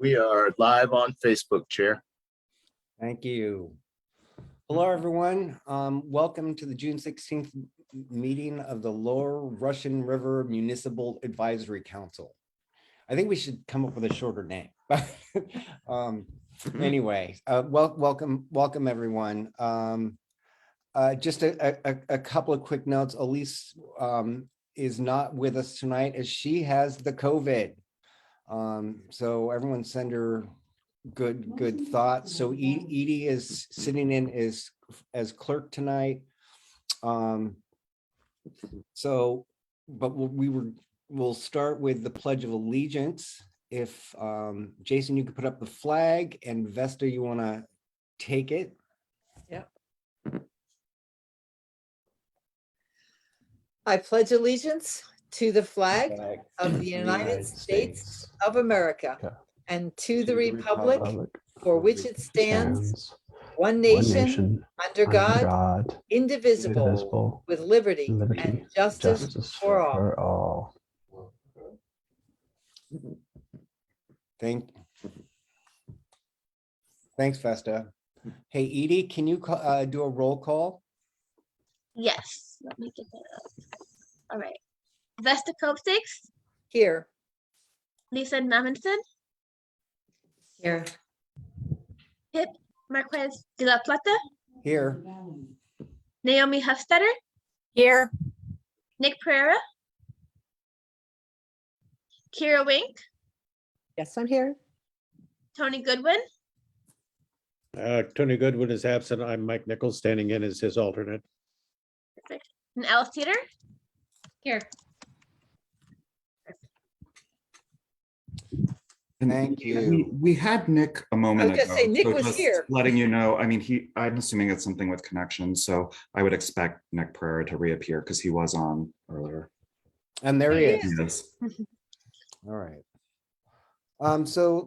We are live on Facebook, Chair. Thank you. Hello, everyone. Welcome to the June 16th meeting of the Lower Russian River Municipal Advisory Council. I think we should come up with a shorter name. Anyway, welcome everyone. Just a couple of quick notes. Elise is not with us tonight as she has the COVID. So everyone send her good thoughts. So Edie is sitting in as clerk tonight. But we'll start with the Pledge of Allegiance. If Jason, you could put up the flag, and Vesta, you want to take it? Yep. I pledge allegiance to the flag of the United States of America and to the republic for which it stands, one nation, under God, indivisible, with liberty and justice for all. Thanks, Vesta. Hey, Edie, can you do a roll call? Yes, let me get that up. All right. Vesta Copesticks, Here. Lisa Namanson, Here. Pip Marquez de la Plata, Here. Naomi Huffstetter, Here. Nick Pereira, Kira Wink, Yes, I'm here. Tony Goodwin, Tony Goodwin is absent. I'm Mike Nicholls, standing in as his alternate. perfect, and Alice Teeter. Here. Thank you. We had Nick a moment I was ago. gonna say, Nick so was just here. Letting you know, I mean, I'm assuming it's something with connection, so I would expect Nick Pereira to reappear because he was on earlier. And there he is. Yes. All right. So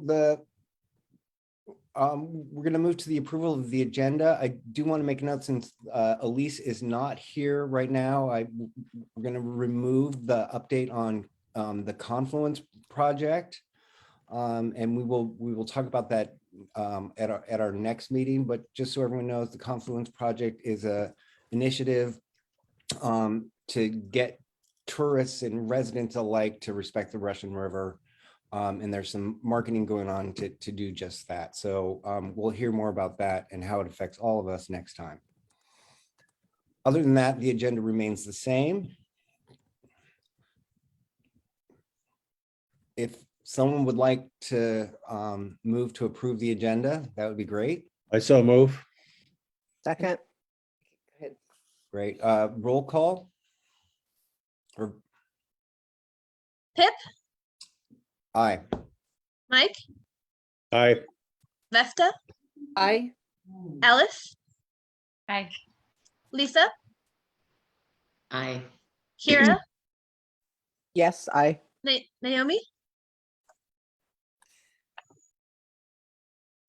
we're going to move to the approval of the agenda. I do want to make a note, since Elise is not here right now. We're going to remove the update on the Confluence project, and we will talk about that at our next meeting. But just so everyone knows, the Confluence project is a initiative to get tourists and residents alike to respect the Russian River. And there's some marketing going on to do just that. So we'll hear more about that and how it affects all of us next time. Other than that, the agenda remains the same. If someone would like to move to approve the agenda, that would be great. I so move. Second. Great. Roll call. Or Pip, aye. Mike, Aye. Vesta, Aye. Alice, Aye. Lisa, Aye. Kira, Yes, aye. Naomi,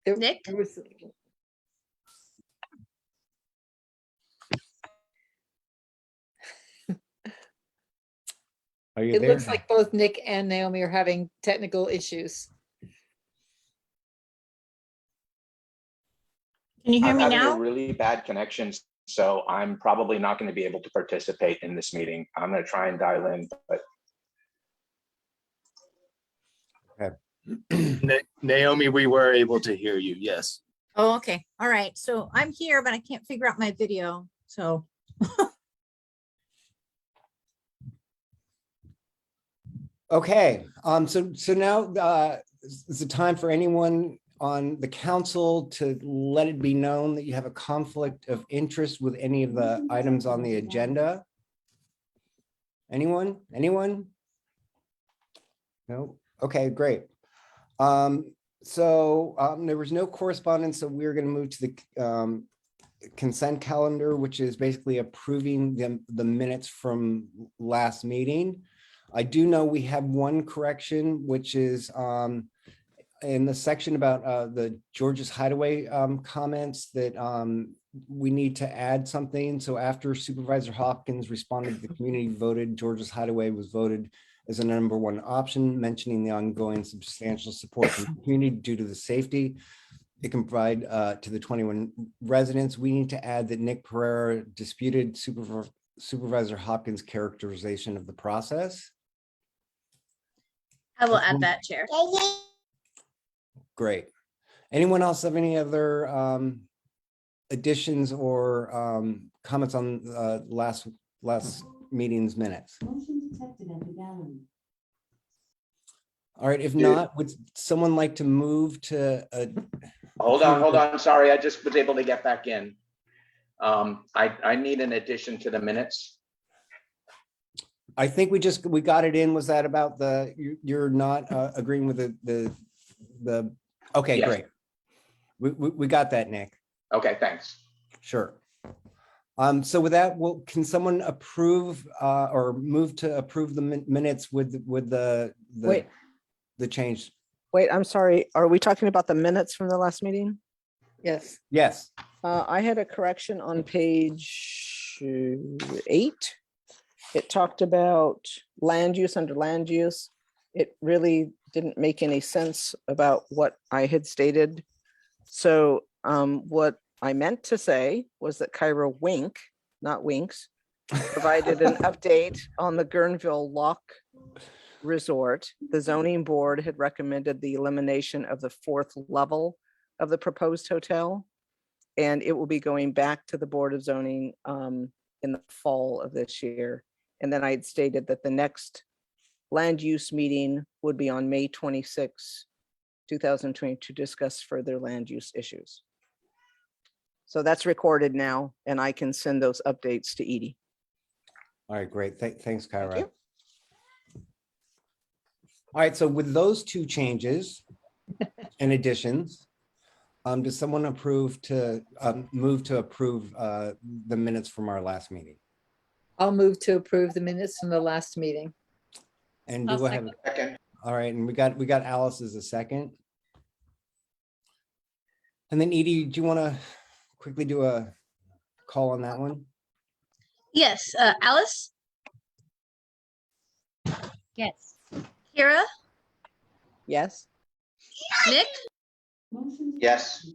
Nick? Are you It there? looks like both Nick and Naomi are having technical issues. Can you hear I'm me having now? a really bad connection, so I'm probably not going to be able to participate in this meeting. I'm going to try and dial in, but Naomi, we were able to hear you. Yes. Oh, okay. All right. So I'm here, but I can't figure out my video. So Okay, so now is the time for anyone on the council to let it be known that you have a conflict of interest with any of the items on the agenda. Anyone? No? Okay, great. There was no correspondence, so we're going to move to the consent calendar, which is basically approving the minutes from last meeting. I do know we have one correction, which is in the section about the George's Hideaway comments, that we need to add something. So after Supervisor Hopkins responded, the community voted, George's Hideaway was voted as a number one option, mentioning the ongoing substantial support from the community due to the safety it can provide to the 21 residents. We need to add that Nick Pereira disputed Supervisor Hopkins' characterization of the process. I will add that, Chair. Great. Anyone else have any other additions or comments on last meeting's minutes? All right, if not, would someone like to move to? Hold on. Sorry, I just was able to get back in. I need an addition to the minutes. I think we got it in. Was that about you're not agreeing with the, okay, Yes. great. We got that, Nick. Okay, thanks. Sure. So with that, can someone approve or move to approve the minutes with the Wait. the change? Wait, I'm sorry. Are we talking about the minutes from the last meeting? Yes. Yes. I had a correction on page 8. It talked about land use under land use. It really didn't make any sense about what I had stated. So what I meant to say was that Kyra Wink, not Winks, provided an update on the Guerneville Lock Resort. The zoning board had recommended the elimination of the 4th level of the proposed hotel, and it will be going back to the Board of Zoning in the fall of this year. And then I had stated that the next land use meeting would be on May 26, 2020 to discuss further land use issues. So that's recorded now, and I can send those updates to Edie. All right, great. Thanks, Kyra. Thank you. All right, so with those two changes and additions, does someone move to approve the minutes from our last meeting? I'll move to approve the minutes from the last meeting. And I'll do I have? Second. All right, and we got Alice as a second. And then Edie, do you want to quickly do a call on that one? Yes, Alice, Yes. Kira, Yes? Nick, Yes.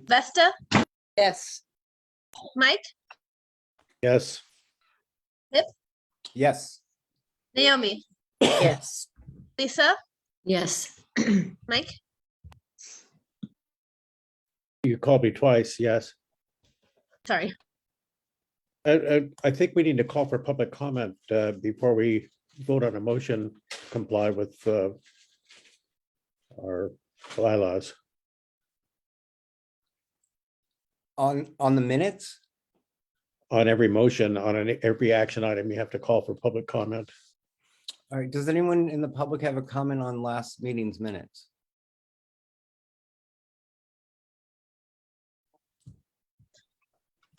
Vesta, Yes. Mike, Yes. Yes. Naomi, Yes. Lisa, Yes. Mike. You called me twice, yes. Sorry. I think we need to call for public comment before we vote on a motion to comply with our bylaws. On the minutes? On every motion, on every action item, you have to call for public comment. All right, does anyone in the public have a comment on last meeting's minutes?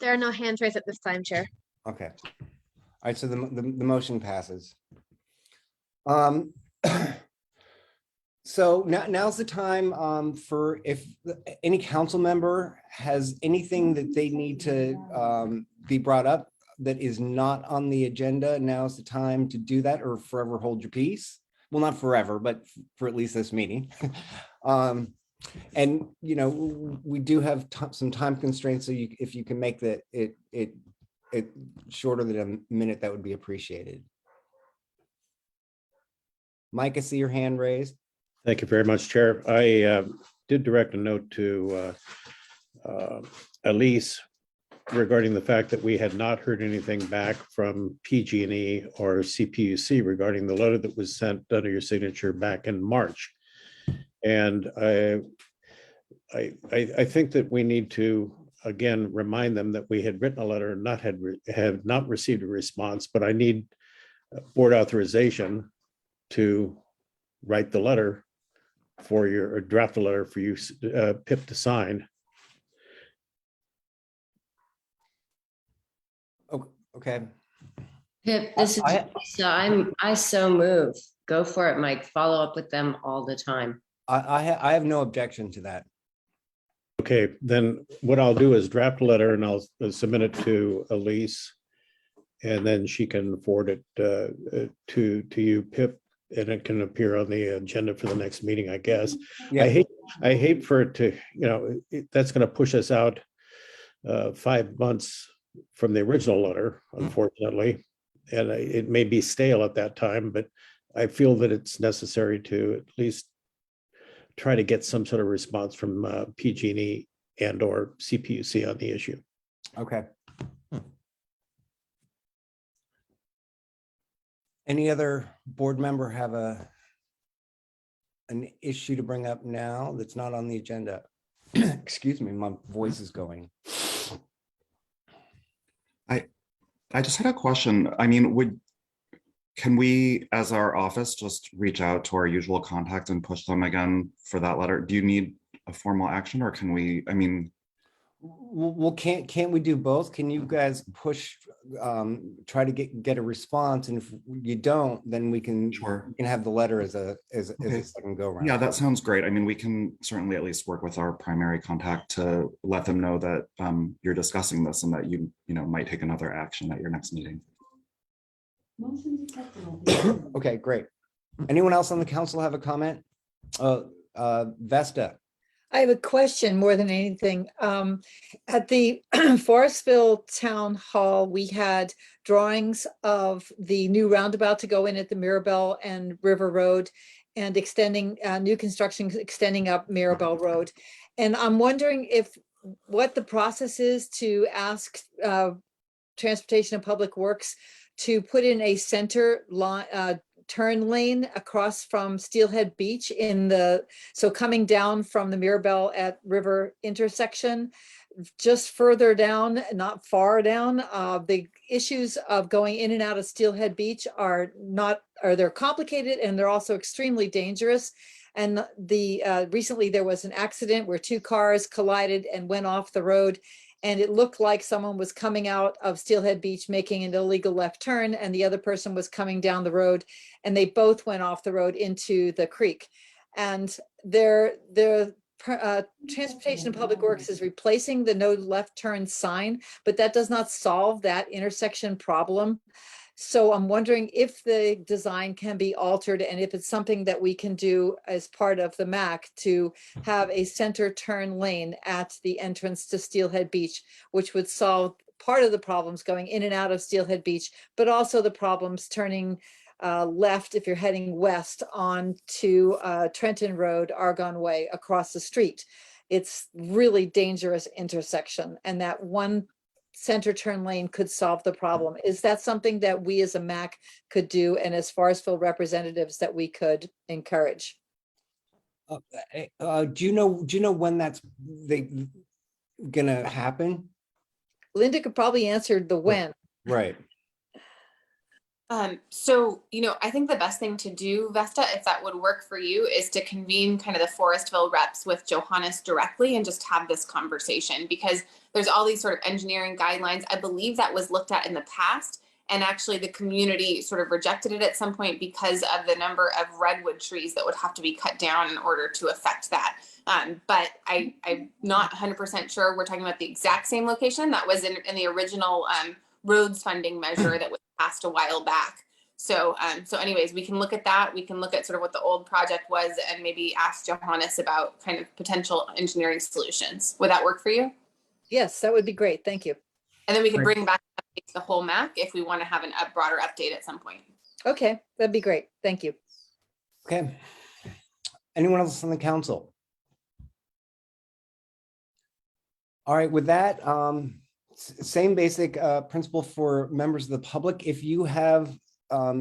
There are no hands raised at this time, Chair. Okay. All right, so the motion passes. So now's the time for if any council member has anything that they need to be brought up that is not on the agenda, now's the time to do that, or forever hold your peace. Well, not forever, but for at least this meeting. And you know, we do have some time constraints, so if you can make it shorter than a minute, that would be appreciated. Mike, I see your hand raised. Thank you very much, Chair. I did direct a note to Elise regarding the fact that we had not heard anything back from PG&E or CPUC regarding the letter that was sent under your signature back in March. And I think that we need to, again, remind them that we had written a letter and have not received a response, but I need board authorization to write the letter for your, or draft a letter for you, Pip, to sign. Okay. Pip, this is Lisa. I so move. Go for it, Mike. Follow up with them all the time. I have no objection to that. Okay, then what I'll do is draft a letter and I'll submit it to Elise, and then she can forward it to you, Pip. and it can appear on the agenda for the next meeting, I guess. Yeah. I hate for it to, that's going to push us out 5 months from the original letter, unfortunately. And it may be stale at that time, but I feel that it's necessary to at least try to get some sort of response from PG&E and or CPUC on the issue. Okay. Any other board member have an issue to bring up now that's not on the agenda? Excuse me, my voice is going. I just had a question. I mean, can we, as our office, just reach out to our usual contact and push them again for that letter? Do you need a formal action, or can we, I mean? Well, can't we do both? Can you guys push, try to get a response? And if you don't, then we can, we can have the letter as a second go round. Yeah, that sounds great. I mean, we can certainly at least work with our primary contact to let them know that you're discussing this and that you might take another action at your next meeting. Okay, great. Anyone else on the council have a comment? Vesta. I have a question more than anything. At the Forestville Town Hall, we had drawings of the new roundabout to go in at the Mirabel and River Road and extending new construction extending up Mirabel Road. And I'm wondering what the process is to ask Transportation and Public Works to put in a center line, turn lane across from Steelhead Beach so coming down from the Mirabel at River intersection, just further down, not far down. The issues of going in and out of Steelhead Beach they're complicated, and they're also extremely dangerous. And recently there was an accident where 2 cars collided and went off the road. And it looked like someone was coming out of Steelhead Beach making an illegal left turn, and the other person was coming down the road, and they both went off the road into the creek. And the Transportation and Public Works is replacing the no left turn sign, but that does not solve that intersection problem. So I'm wondering if the design can be altered and if it's something that we can do as part of the MAC to have a center turn lane at the entrance to Steelhead Beach, which would solve part of the problems going in and out of Steelhead Beach, but also the problems turning left if you're heading west on to Trenton Road, Argonne Way across the street. It's really dangerous intersection, and that one center turn lane could solve the problem. Is that something that we as a MAC could do, and as Forestville representatives that we could encourage? Do you know when that's gonna happen? Lynda could probably answer the when. Right. So, I think the best thing to do, Vesta, if that would work for you, is to convene kind of the Forestville reps with Johannes directly and just have this conversation, because there's all these sort of engineering guidelines. I believe that was looked at in the past, and actually the community sort of rejected it at some point because of the number of redwood trees that would have to be cut down in order to affect that. But I'm not 100% sure we're talking about the exact same location that was in the original roads funding measure that was passed a while back. So anyways, we can look at that. We can look at sort of what the old project was and maybe ask Johannes about kind of potential engineering solutions. Would that work for you? Yes, that would be great. Thank you. And then we can bring back the whole MAC if we want to have a broader update at some point. Okay, that'd be great. Thank you. Okay. Anyone else on the council? All right, with that, same basic principle for members of the public. If you have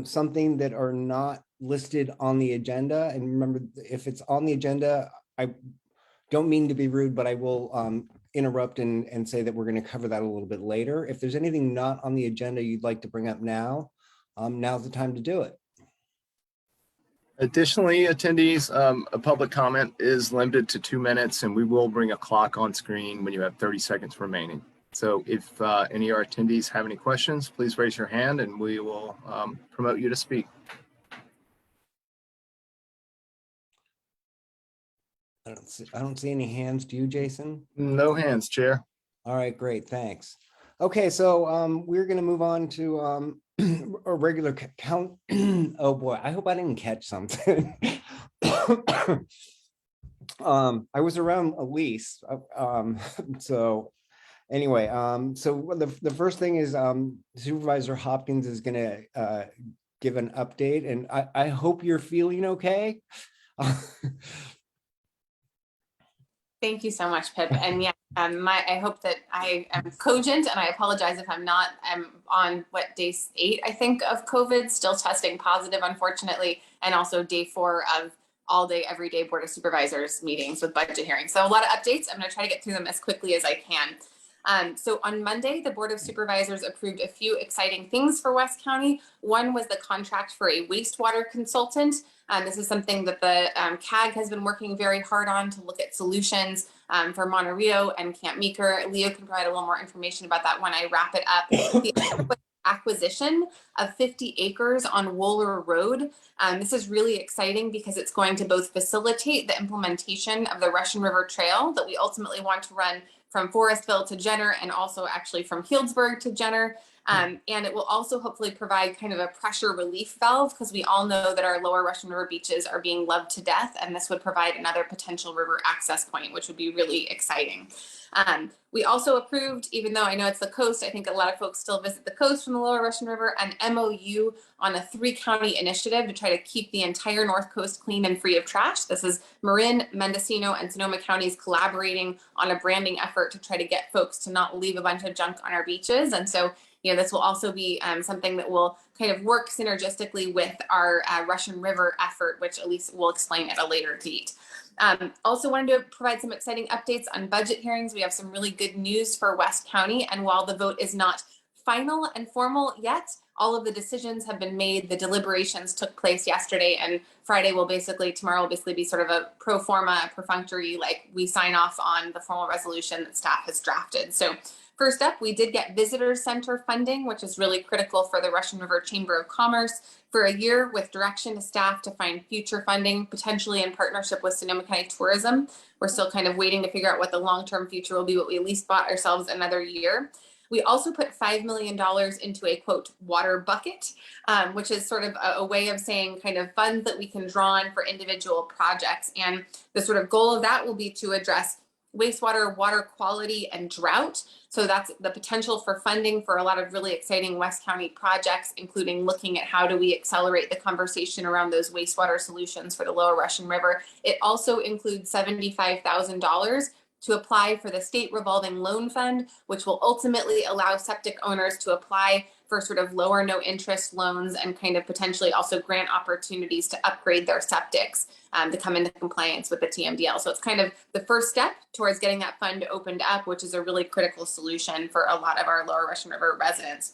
something that are not listed on the agenda, and remember, if it's on the agenda, I don't mean to be rude, but I will interrupt and say that we're going to cover that a little bit later. If there's anything not on the agenda you'd like to bring up now, now's the time to do it. Additionally, attendees, a public comment is limited to 2 minutes, and we will bring a clock on screen when you have 30 seconds remaining. So if any of our attendees have any questions, please raise your hand and we will promote you to speak. I don't see any hands. Do you, Jason? No hands, Chair. All right, great, thanks. Okay, so we're going to move on to a regular count. Oh boy, I hope I didn't catch something. I was around Elise. So anyway, so the first thing is Supervisor Hopkins is gonna give an update, and I hope you're feeling okay. Thank you so much, Pip. And yeah, I hope that I am cogent, and I apologize if I'm not. I'm on day 8, I think, of COVID, still testing positive, unfortunately, and also day 4 of all day, every day Board of Supervisors meetings with budget hearings. So a lot of updates. I'm going to try to get through them as quickly as I can. So on Monday, the Board of Supervisors approved a few exciting things for West County. One was the contract for a wastewater consultant. This is something that the CAG has been working very hard on to look at solutions for Montero and Camp Meeker. Leo can provide a little more information about that when I wrap it up. The other was acquisition of 50 acres on Wohler Road. This is really exciting because it's going to both facilitate the implementation of the Russian River Trail that we ultimately want to run from Forestville to Jenner, and also actually from Healdsburg to Jenner. And it will also hopefully provide kind of a pressure relief valve, because we all know that our lower Russian River beaches are being loved to death, and this would provide another potential river access point, which would be really exciting. We also approved, even though I know it's the coast, I think a lot of folks still visit the coast from the lower Russian River, an MOU on a 3-county initiative to try to keep the entire North Coast clean and free of trash. This is Marin, Mendocino, and Sonoma counties collaborating on a branding effort to try to get folks to not leave a bunch of junk on our beaches. And so, you know, this will also be something that will kind of work synergistically with our Russian River effort, which Elise will explain at a later date. Also wanted to provide some exciting updates on budget hearings. We have some really good news for West County, and while the vote is not final and formal yet, all of the decisions have been made. The deliberations took place yesterday, and Friday tomorrow will basically be sort of a pro forma, perfunctory, like we sign off on the formal resolution that staff has drafted. So first up, we did get visitor center funding, which is really critical for the Russian River Chamber of Commerce, for a year, with direction to staff to find future funding, potentially in partnership with Sonoma County Tourism. We're still kind of waiting to figure out what the long-term future will be, but we at least bought ourselves another year. We also put $5 million into a, quote, water bucket, which is sort of a way of saying kind of funds that we can draw on for individual projects. And the sort of goal of that will be to address wastewater, water quality, and drought. So that's the potential for funding for a lot of really exciting West County projects, including looking at how do we accelerate the conversation around those wastewater solutions for the lower Russian River. It also includes $75,000 to apply for the state revolving loan fund, which will ultimately allow septic owners to apply for sort of lower no interest loans, and kind of potentially also grant opportunities to upgrade their septics to come into compliance with the TMDL. So it's kind of the first step towards getting that fund opened up, which is a really critical solution for a lot of our lower Russian River residents.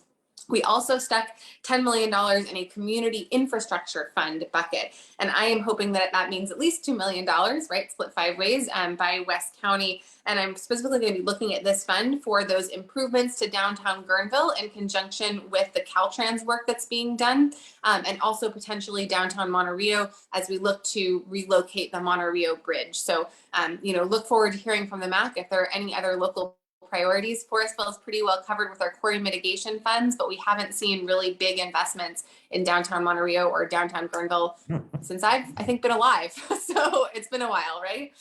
We also stuck $10 million in a community infrastructure fund bucket. And I am hoping that that means at least $2 million, right? Split 5 ways by West County. And I'm specifically going to be looking at this fund for those improvements to downtown Guerneville in conjunction with the Caltrans work that's being done. And also potentially downtown Montero as we look to relocate the Montero Bridge. So, look forward to hearing from the MAC if there are any other local priorities. Forestville is pretty well covered with our quarry mitigation funds, but we haven't seen really big investments in downtown Montero or downtown Guerneville since I think, been alive. So it's been a while, right?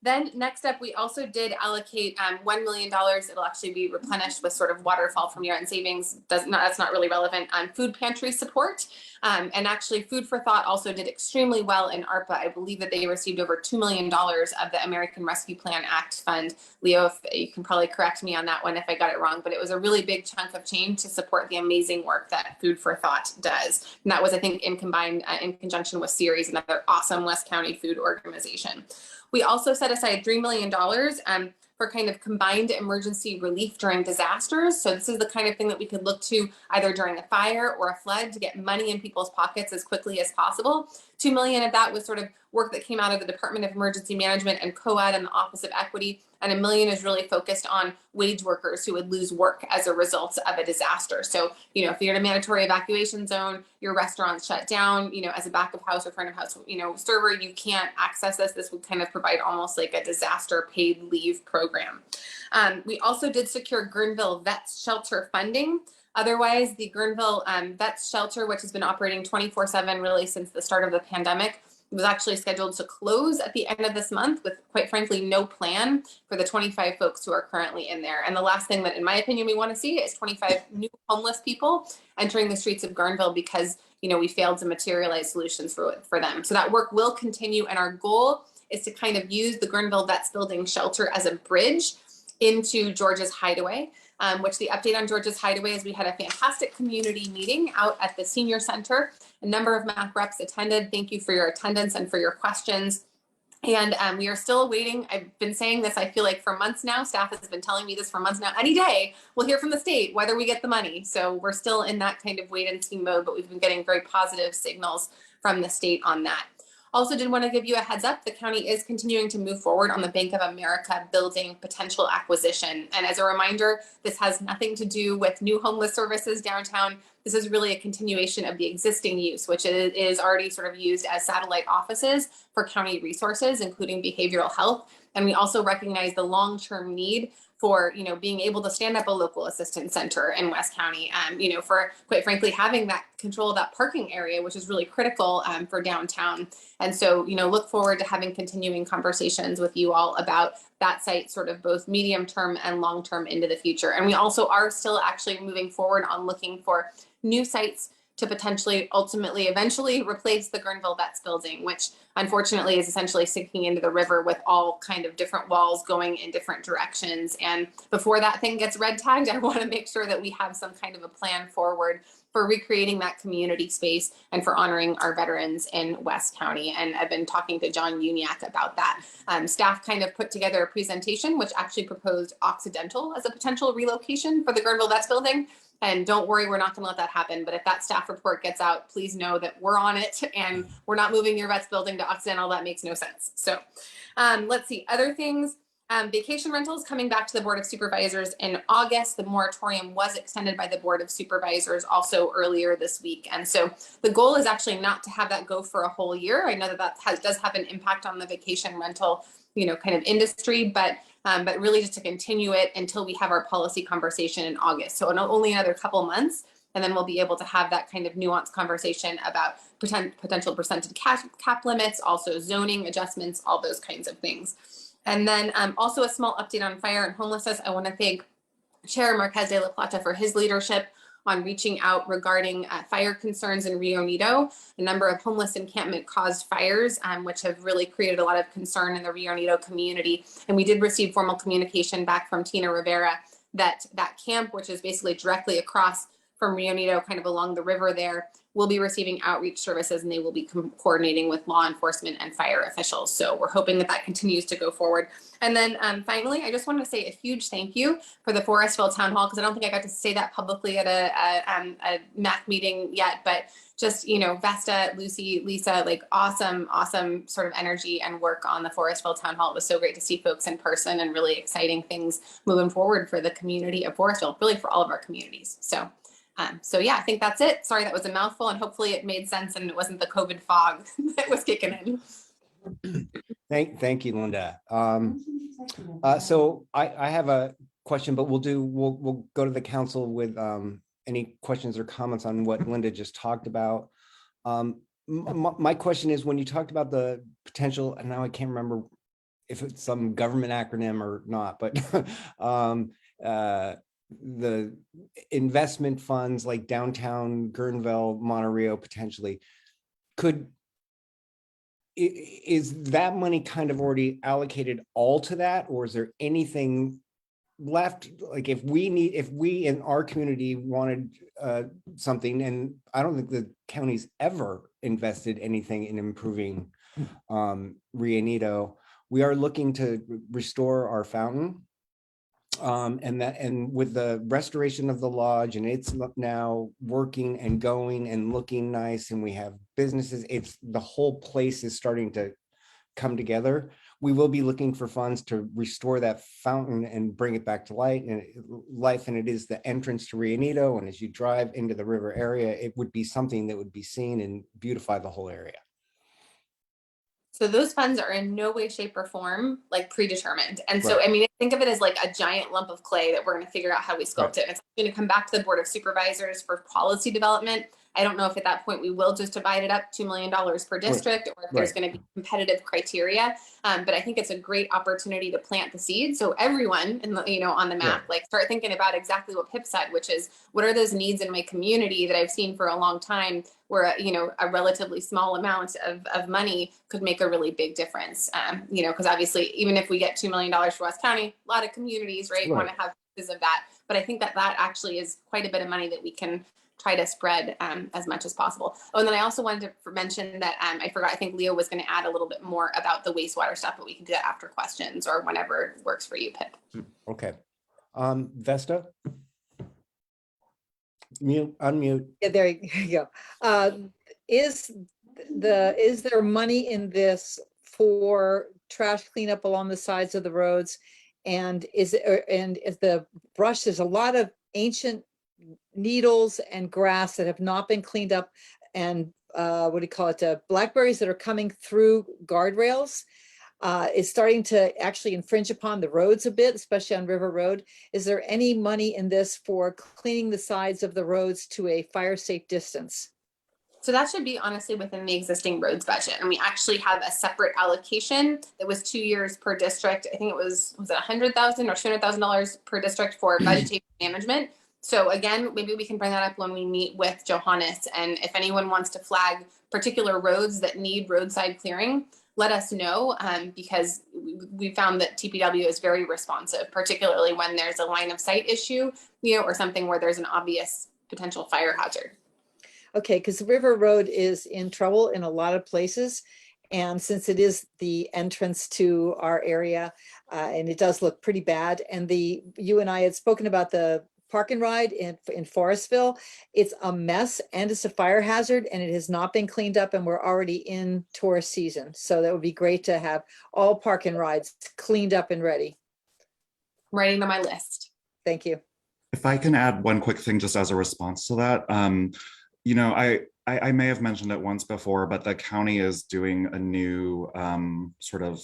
Then next up, we also did allocate $1 million. It'll actually be replenished with sort of waterfall from year-end savings. That's not really relevant. Food pantry support. And actually Food for Thought also did extremely well in ARPA. I believe that they received over $2 million of the American Rescue Plan Act fund. Leo, if you can probably correct me on that one if I got it wrong, but it was a really big chunk of change to support the amazing work that Food for Thought does. And that was, I think, in conjunction with Ceres, another awesome West County food organization. We also set aside $3 million for kind of combined emergency relief during disasters. So this is the kind of thing that we could look to either during a fire or a flood to get money in people's pockets as quickly as possible. $2 million of that was sort of work that came out of the Department of Emergency Management and COAD and the Office of Equity. And $1 million is really focused on wage workers who would lose work as a result of a disaster. So, if you're in a mandatory evacuation zone, your restaurant's shut down, as a back of house or front of house, server, you can't access this. This would kind of provide almost like a disaster paid leave program. We also did secure Guerneville Vets Shelter funding. Otherwise, the Guerneville Vets Shelter, which has been operating 24/7 really since the start of the pandemic, was actually scheduled to close at the end of this month with, quite frankly, no plan for the 25 folks who are currently in there. And the last thing that, in my opinion, we want to see is 25 new homeless people entering the streets of Guerneville because, you know, we failed to materialize solutions for them. So that work will continue. And our goal is to kind of use the Guerneville Vets Building shelter as a bridge into George's Hideaway. Which the update on George's Hideaway is we had a fantastic community meeting out at the senior center. A number of MAC reps attended. Thank you for your attendance and for your questions. And we are still waiting. I've been saying this, I feel like for months now, staff has been telling me this for months now. Any day we'll hear from the state whether we get the money. So we're still in that kind of wait and see mode, but we've been getting very positive signals from the state on that. Also did want to give you a heads up, the county is continuing to move forward on the Bank of America building potential acquisition. And as a reminder, this has nothing to do with new homeless services downtown. This is really a continuation of the existing use, which is already sort of used as satellite offices for county resources, including behavioral health. And we also recognize the long-term need for, you know, being able to stand up a local assistance center in West County, you know, for quite frankly, having that control of that parking area, which is really critical for downtown. And so, you know, look forward to having continuing conversations with you all about that site, sort of both medium term and long term into the future. And we also are still actually moving forward on looking for new sites to potentially ultimately eventually replace the Guerneville Vets building, which unfortunately is essentially sinking into the river with all kind of different walls going in different directions. And before that thing gets red tagged, I want to make sure that we have some kind of a plan forward for recreating that community space and for honoring our veterans in West County. And I've been talking to John Uniac about that. Staff kind of put together a presentation which actually proposed Occidental as a potential relocation for the Guerneville Vets building. And don't worry, we're not going to let that happen. But if that staff report gets out, please know that we're on it and we're not moving your vets building to Occidental. That makes no sense. So let's see, other things. Vacation rentals coming back to the Board of Supervisors in August. The moratorium was extended by the Board of Supervisors also earlier this week. And so the goal is actually not to have that go for a whole year. I know that does have an impact on the vacation rental, you know, kind of industry, but really just to continue it until we have our policy conversation in August. So only another couple months, and then we'll be able to have that kind of nuanced conversation about potential percentage cap limits, also zoning adjustments, all those kinds of things. And then also a small update on fire and homelessness. I want to thank Chair Marquez de la Plata for his leadership on reaching out regarding fire concerns in Rio Nido. A number of homeless encampment caused fires, which have really created a lot of concern in the Rio Nido community. And we did receive formal communication back from Tina Rivera that that camp, which is basically directly across from Rio Nido, kind of along the river there, will be receiving outreach services, and they will be coordinating with law enforcement and fire officials. So we're hoping that that continues to go forward. And then finally, I just wanted to say a huge thank you for the Forestville Town Hall, because I don't think I got to say that publicly at a MAC meeting yet, but just, you know, Vesta, Lucy, Lisa, like awesome sort of energy and work on the Forestville Town Hall. It was so great to see folks in person and really exciting things moving forward for the community of Forestville, really for all of our communities. So yeah, I think that's it. Sorry, that was a mouthful, and hopefully it made sense and it wasn't the COVID fog that was kicking in. Thank you, Lynda. So I have a question, but we'll go to the council with any questions or comments on what Lynda just talked about. My question is, when you talked about the potential, and now I can't remember if it's some government acronym or not, but the investment funds like downtown Guerneville, Monterey, potentially, is that money kind of already allocated all to that, or is there anything left? Like if we in our community wanted something, and I don't think the county's ever invested anything in improving Rio Nido, we are looking to restore our fountain. And with the restoration of the lodge, and it's now working and going and looking nice, and we have businesses, it's the whole place is starting to come together. We will be looking for funds to restore that fountain and bring it back to life, and it is the entrance to Rio Nido, and as you drive into the river area, it would be something that would be seen and beautify the whole area. So those funds are in no way, shape, or form like predetermined. And so, Right. I mean, think of it as like a giant lump of clay that we're going to figure out how we sculpt it. And it's going to come back to the Board of Supervisors for policy development. I don't know if at that point we will just divide it up $2 million per district, or if there's going to be competitive criteria. But I think it's a great opportunity to plant the seed. So everyone in the, on the map, like start thinking about exactly what Pip said, which is what are those needs in my community that I've seen for a long time, where a relatively small amount of money could make a really big difference. Because obviously, even if we get $2 million for West County, a lot of communities, want to have pieces of that. But I think that actually is quite a bit of money that we can try to spread as much as possible. Oh, and then I also wanted to mention that I forgot, I think Leo was going to add a little bit more about the wastewater stuff, but we can do that after questions or whenever works for you, Pip. Okay. Vesta? Unmute. Yeah, there you go. Is there money in this for trash cleanup along the sides of the roads? And is the brush, there's a lot of ancient needles and grass that have not been cleaned up, and blackberries that are coming through guardrails is starting to actually infringe upon the roads a bit, especially on River Road. Is there any money in this for cleaning the sides of the roads to a fire safe distance? So that should be honestly within the existing roads budget. And we actually have a separate allocation that was 2 years per district. I think it was it $100,000 or $200,000 per district for vegetation management. So again, maybe we can bring that up when we meet with Johannes. And if anyone wants to flag particular roads that need roadside clearing, let us know, because we found that TPW is very responsive, particularly when there's a line of sight issue, or something where there's an obvious potential fire hazard. Okay, because River Road is in trouble in a lot of places. And since it is the entrance to our area, and it does look pretty bad. And you and I had spoken about the park and ride in Forestville. It's a mess and it's a fire hazard, and it has not been cleaned up, and we're already in tourist season. So that would be great to have all park and rides cleaned up and ready. Writing on my list. Thank you. If I can add one quick thing just as a response to that, I may have mentioned it once before, but the county is doing a new sort of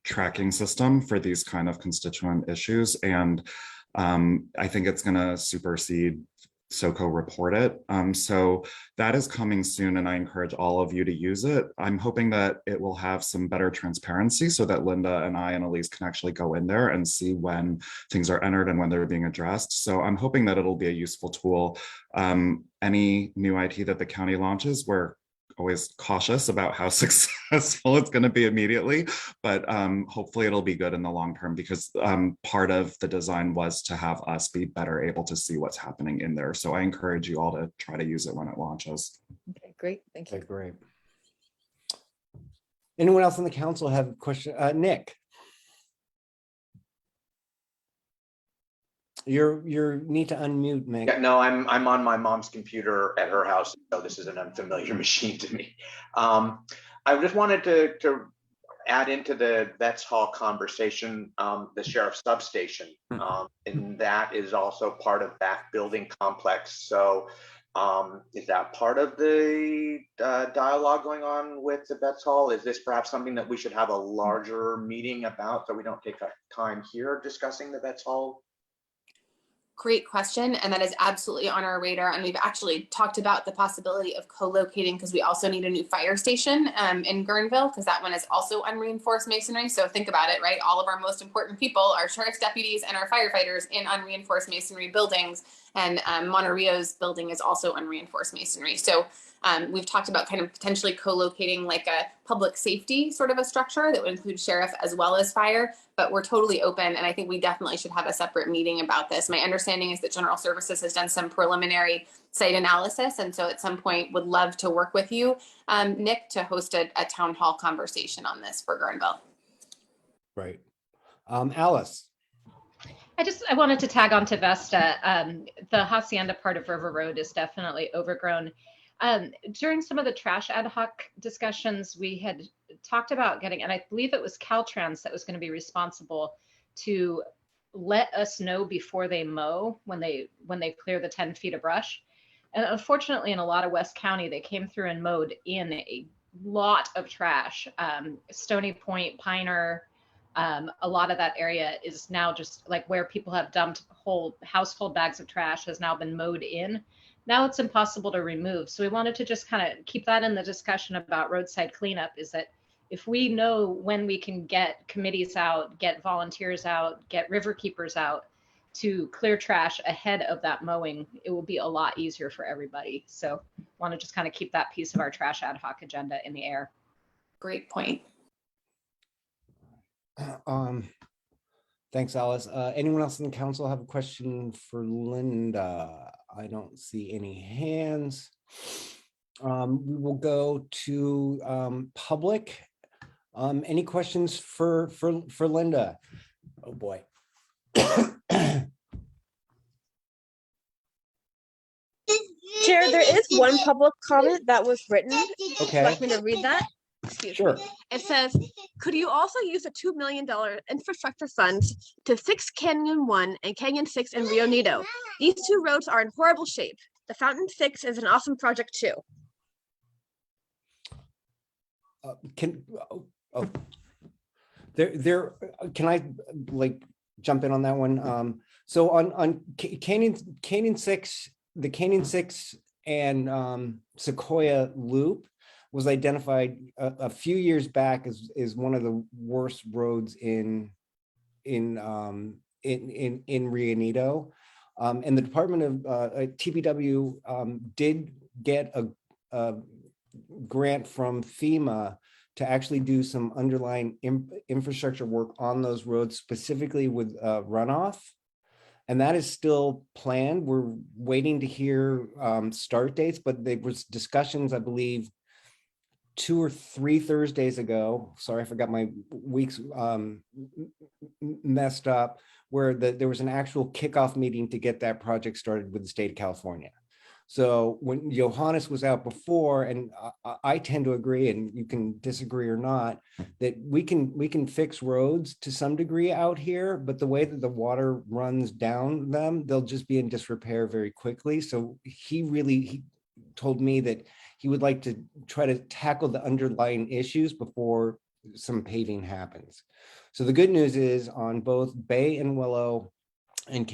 tracking system for these kind of constituent issues. And I think it's going to supersede SoCo Report It. So that is coming soon, and I encourage all of you to use it. I'm hoping that it will have some better transparency so that Lynda and I and Elise can actually go in there and see when things are entered and when they're being addressed. So I'm hoping that it'll be a useful tool. Any new IT that the county launches, we're always cautious about how successful it's going to be immediately, but hopefully it'll be good in the long term, because part of the design was to have us be better able to see what's happening in there. So I encourage you all to try to use it when it launches. Okay, great. Thank you. Okay, great. Anyone else on the council have a question? Nick. You need to unmute, Nick. Yeah, no, I'm on my mom's computer at her house, so this is an unfamiliar machine to me. I just wanted to add into the Vets Hall conversation, the sheriff's substation, and that is also part of that building complex. So is that part of the dialogue going on with the Vets Hall? Is this perhaps something that we should have a larger meeting about, so we don't take our time here discussing the Vets Hall? Great question. And that is absolutely on our radar. And we've actually talked about the possibility of co-locating, because we also need a new fire station in Guerneville, because that one is also unreinforced masonry. So think about it, right? All of our most important people are sheriff's deputies and our firefighters in unreinforced masonry buildings. And Monterrio's building is also unreinforced masonry. So we've talked about kind of potentially co-locating like a public safety sort of a structure that would include sheriff as well as fire, but we're totally open. And I think we definitely should have a separate meeting about this. My understanding is that General Services has done some preliminary site analysis. And so at some point would love to work with you, Nick, to host a town hall conversation on this for Guerneville. Right. Alice. I wanted to tag on to Vesta. The Hacienda part of River Road is definitely overgrown. During some of the trash ad hoc discussions, we had talked about getting, and I believe it was Caltrans that was going to be responsible to let us know before they mow when they clear the 10 feet of brush. And unfortunately, in a lot of West County, they came through and mowed in a lot of trash. Stony Point, Piner, a lot of that area is now just like where people have dumped whole household bags of trash has now been mowed in. Now it's impossible to remove. So we wanted to just kind of keep that in the discussion about roadside cleanup, is that if we know when we can get committees out, get volunteers out, get river keepers out to clear trash ahead of that mowing, it will be a lot easier for everybody. So want to just kind of keep that piece of our trash ad hoc agenda in the air. Great point. Thanks, Alice. Anyone else in the council have a question for Lynda? I don't see any hands. We will go to public. Any questions for Lynda? Oh boy. Chair, there is one public comment that was written. Okay. Would you like me to read that? Excuse Sure. me. It says, could you also use the $2 million infrastructure funds to fix Canyon 1 and Canyon 6 in Rio Nido? These two roads are in horrible shape. The Fountain 6 is an awesome project too. Can I like jump in on that one? So on Canyon 6, the Canyon 6 and Sequoia Loop was identified a few years back as one of the worst roads in Rio Nido. And the Department of TPW did get a grant from FEMA to actually do some underlying infrastructure work on those roads, specifically with runoff. And that is still planned. We're waiting to hear start dates, but there was discussions, I believe, 2 or 3 Thursdays ago. Sorry, I forgot my weeks messed up, where there was an actual kickoff meeting to get that project started with the state of California. So when Johannes was out before, and I tend to agree, and you can disagree or not, that we can fix roads to some degree out here, but the way that the water runs down them, they'll just be in disrepair very quickly. So he told me that he would like to try to tackle the underlying issues before some paving happens. So the good news is on both Bay and Willow and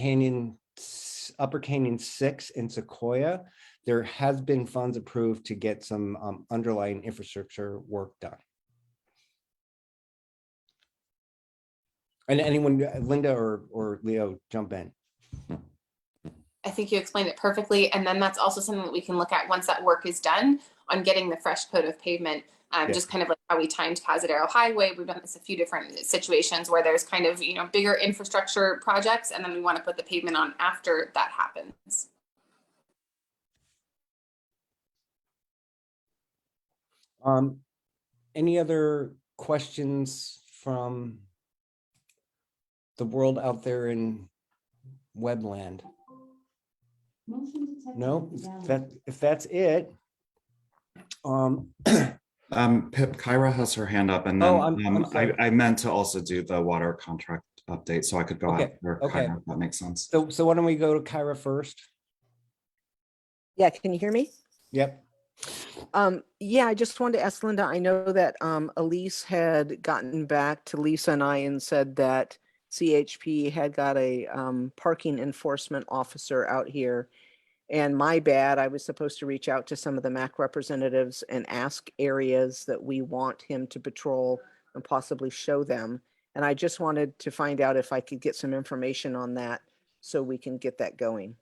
Upper Canyon 6 and Sequoia, there has been funds approved to get some underlying infrastructure work done. And anyone, Lynda or Leo, jump in. I think you explained it perfectly. And then that's also something that we can look at once that work is done on getting the fresh coat of pavement. Just kind of like how we timed Cazadero Highway. We've done this a few different situations where there's kind of, bigger infrastructure projects, and then we want to put the pavement on after that happens. Any other questions from the world out there in webland? No, if that's it. Pip, Kyra has her hand up, and then I meant to also do the water contract update, so I could go after Kyra, if that makes sense. So why don't we go to Kyra first? Yeah, can you hear me? Yep. Yeah, I just wanted to ask Lynda, I know that Elise had gotten back to Lisa and I and said that CHP had got a parking enforcement officer out here. And my bad, I was supposed to reach out to some of the MAC representatives and ask areas that we want him to patrol and possibly show them. And I just wanted to find out if I could get some information on that so we can get that going.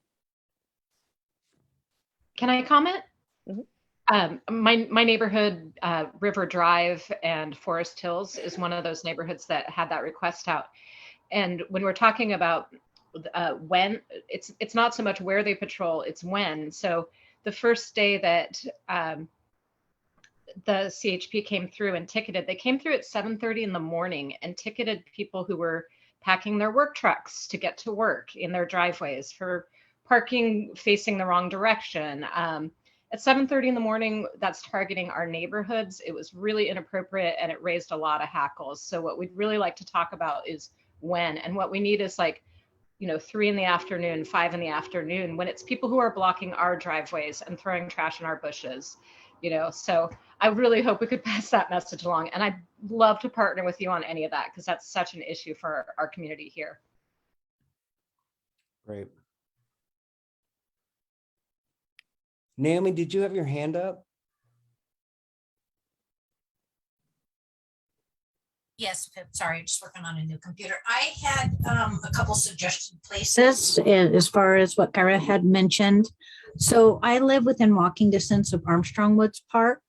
Can I comment? Mm-hmm. My neighborhood, River Drive and Forest Hills, is one of those neighborhoods that had that request out. And when we're talking about when, it's not so much where they patrol, it's when. So the first day that the CHP came through and ticketed, they came through at 7:30 in the morning and ticketed people who were packing their work trucks to get to work in their driveways for parking facing the wrong direction. At 7:30 in the morning, that's targeting our neighborhoods. It was really inappropriate and it raised a lot of hackles. So what we'd really like to talk about is when, and what we need is 3 in the afternoon, 5 in the afternoon, when it's people who are blocking our driveways and throwing trash in our bushes. So I really hope we could pass that message along. And I'd love to partner with you on any of that because that's such an issue for our community here. Great. Naomi, did you have your hand up? Yes, Pip, sorry, just working on a new computer. I had a couple suggested places as far as what Kara had mentioned. So I live within walking distance of Armstrong Woods Park,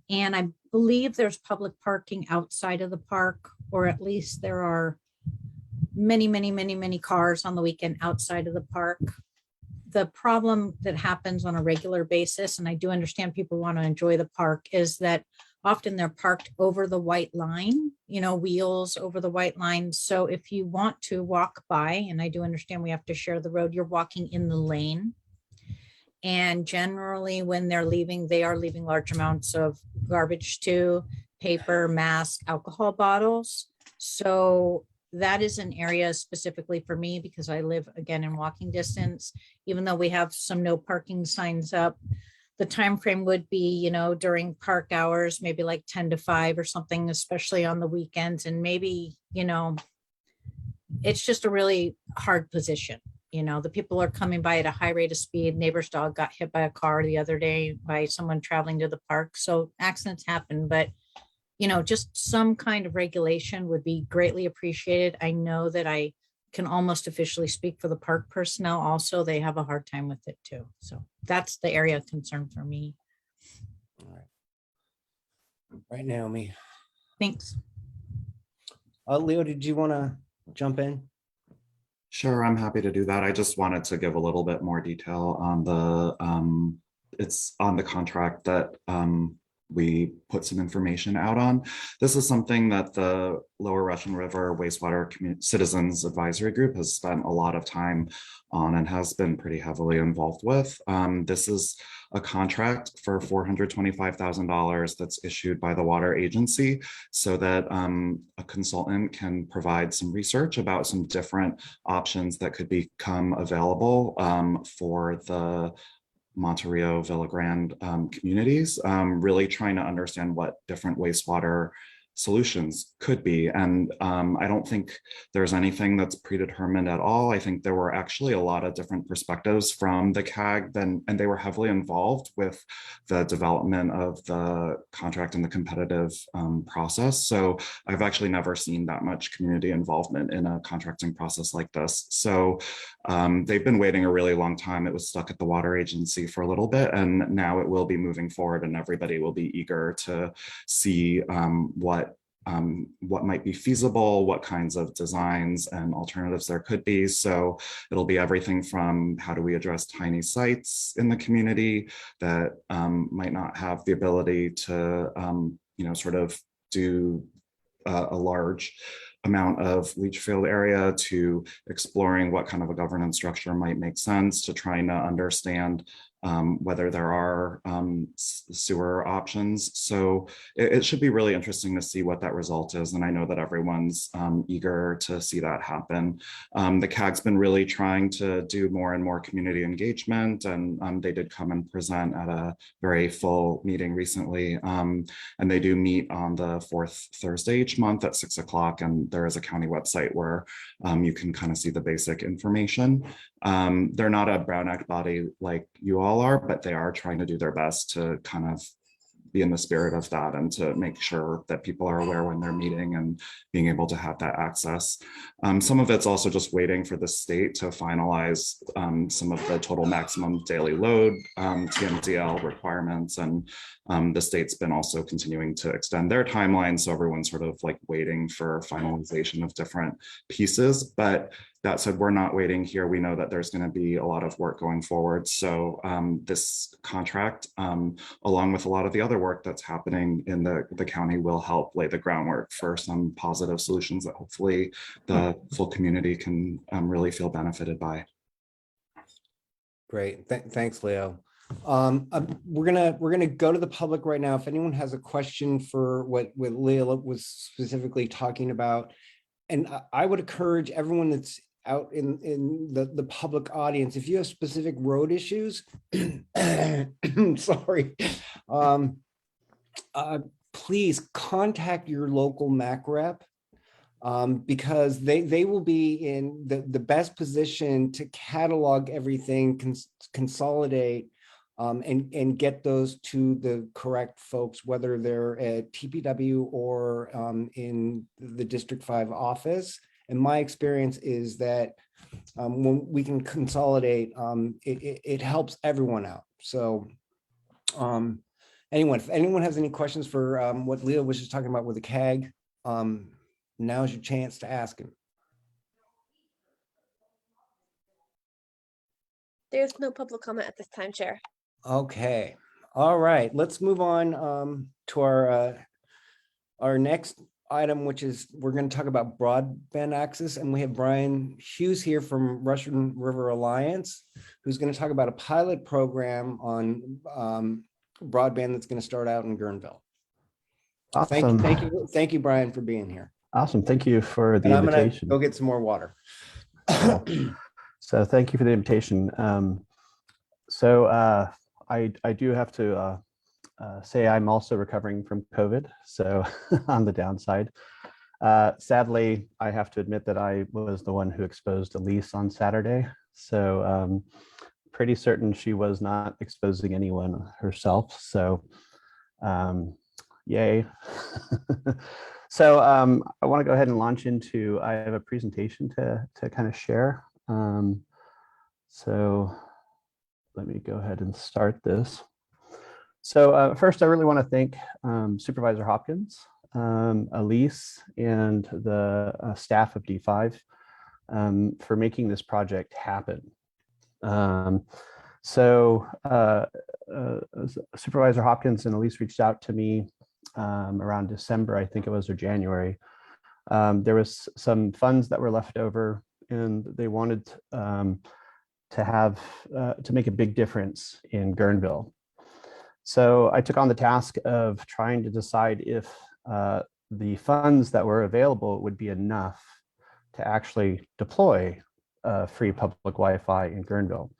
and I believe there's public parking outside of the park, or at least there are many cars on the weekend outside of the park. The problem that happens on a regular basis, and I do understand people want to enjoy the park, is that often they're parked over the white line, wheels over the white line. So if you want to walk by, and I do understand we have to share the road, you're walking in the lane. And generally when they're leaving, they are leaving large amounts of garbage too, paper, masks, alcohol bottles. So that is an area specifically for me because I live again in walking distance, even though we have some no parking signs up. The time frame would be, during park hours, maybe like 10 to 5 or something, especially on the weekends. And maybe, it's just a really hard position. The people are coming by at a high rate of speed. Neighbor's dog got hit by a car the other day by someone traveling to the park. So accidents happen, but just some kind of regulation would be greatly appreciated. I know that I can almost officially speak for the park personnel. Also, they have a hard time with it too. So that's the area of concern for me. All right, Naomi. Thanks. Leo, did you want to jump in? Sure, I'm happy to do that. I just wanted to give a little bit more detail on the it's on the contract that we put some information out on. This is something that the Lower Russian River Wastewater Citizens Advisory Group has spent a lot of time on and has been pretty heavily involved with. This is a contract for $425,000 that's issued by the water agency so that a consultant can provide some research about some different options that could become available for the Monterey, Villa Grande communities, really trying to understand what different wastewater solutions could be. And I don't think there's anything that's predetermined at all. I think there were actually a lot of different perspectives from the CAG and they were heavily involved with the development of the contract and the competitive process. So I've actually never seen that much community involvement in a contracting process like this. So they've been waiting a really long time. It was stuck at the water agency for a little bit, and now it will be moving forward and everybody will be eager to see what might be feasible, what kinds of designs and alternatives there could be. So it'll be everything from how do we address tiny sites in the community that might not have the ability to, sort of do a large amount of leach field area, to exploring what kind of a governance structure might make sense, to trying to understand whether there are sewer options. So it should be really interesting to see what that result is. And I know that everyone's eager to see that happen. The CAG's been really trying to do more and more community engagement, and they did come and present at a very full meeting recently. And they do meet on the fourth Thursday each month at 6 o'clock. And there is a county website where you can kind of see the basic information. They're not a Brown Act body like you all are, but they are trying to do their best to kind of be in the spirit of that and to make sure that people are aware when they're meeting and being able to have that access. Some of it's also just waiting for the state to finalize some of the total maximum daily load TMDL requirements, and the state's been also continuing to extend their timeline, so everyone's sort of like waiting for finalization of different pieces. But that said, we're not waiting here. We know that there's going to be a lot of work going forward. So this contract, along with a lot of the other work that's happening in the county, will help lay the groundwork for some positive solutions that hopefully the full community can really feel benefited by. Great. Thanks, Leo. We're gonna go to the public right now. If anyone has a question for what Leo was specifically talking about, and I would encourage everyone that's out in the public audience, if you have specific road issues, sorry, please contact your local MAC rep, because they will be in the best position to catalog everything, consolidate, and get those to the correct folks, whether they're at TPW or in the District 5 office. And my experience is that when we can consolidate, it helps everyone out. So if anyone has any questions for what Leo was just talking about with the CAG, now's your chance to ask him. There's no public comment at this time, Chair. Okay, all right, let's move on to our next item, which is we're going to talk about broadband access, and we have Brian Hughes here from Russian River Alliance, who's going to talk about a pilot program on broadband that's going to start out in Guerneville. Awesome. Thank you, Brian, for being here. Awesome. Thank you for the and invitation. I'm gonna go get some more water. So thank you for the invitation. I do have to say I'm also recovering from COVID. So on the downside, sadly, I have to admit that I was the one who exposed Elise on Saturday. So pretty certain she was not exposing anyone herself. So yay. So I want to go ahead and launch into, I have a presentation to kind of share. So let me go ahead and start this. So first, I really want to thank Supervisor Hopkins, Elise, and the staff of D5 for making this project happen. Supervisor Hopkins and Elise reached out to me around December, I think it was, or January. There was some funds that were left over, and they wanted to make a big difference in Guerneville. So I took on the task of trying to decide if the funds that were available would be enough to actually deploy free public Wi-Fi in Guerneville.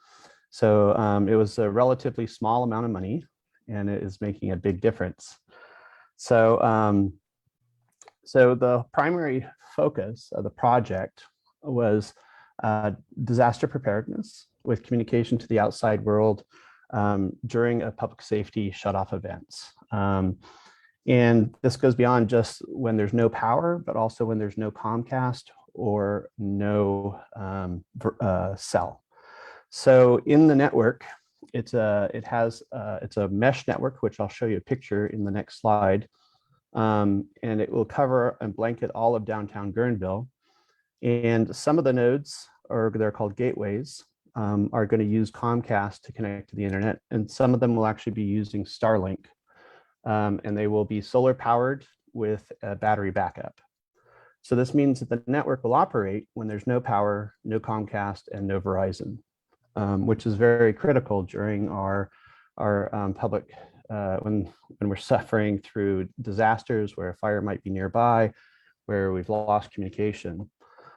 So it was a relatively small amount of money, and it is making a big difference. So, the primary focus of the project was disaster preparedness with communication to the outside world during a public safety shutoff events. And this goes beyond just when there's no power, but also when there's no Comcast or no cell. So in the network, it's a mesh network, which I'll show you a picture in the next slide. And it will cover and blanket all of downtown Guerneville. And some of the nodes, or they're called gateways, are going to use Comcast to connect to the internet. And some of them will actually be using Starlink. And they will be solar powered with a battery backup. So this means that the network will operate when there's no power, no Comcast, and no Verizon, which is very critical during our public, when we're suffering through disasters where a fire might be nearby, where we've lost communication.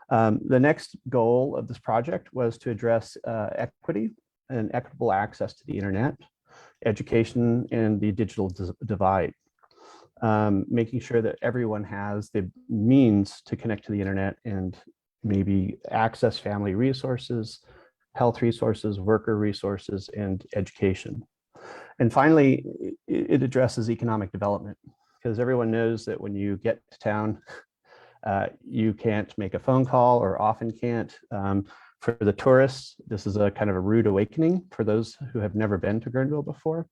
The next goal of this project was to address equity and equitable access to the internet, education, and the digital divide, making sure that everyone has the means to connect to the internet and maybe access family resources, health resources, worker resources, and education. And finally, it addresses economic development, because everyone knows that when you get to town, you can't make a phone call, or often can't. For the tourists, this is a kind of a rude awakening for those who have never been to Guerneville before.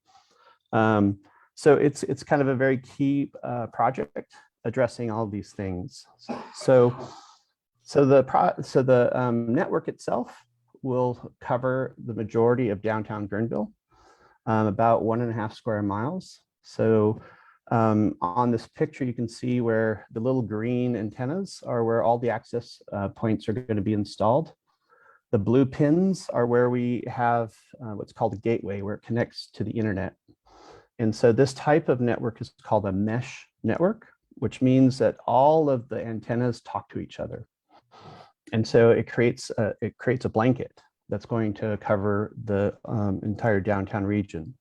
So it's kind of a very key project addressing all these things. So the network itself will cover the majority of downtown Guerneville, about 1.5 square miles. So on this picture, you can see where the little green antennas are where all the access points are going to be installed. The blue pins are where we have what's called a gateway, where it connects to the internet. And so this type of network is called a mesh network, which means that all of the antennas talk to each other. And so it creates a blanket that's going to cover the entire downtown region.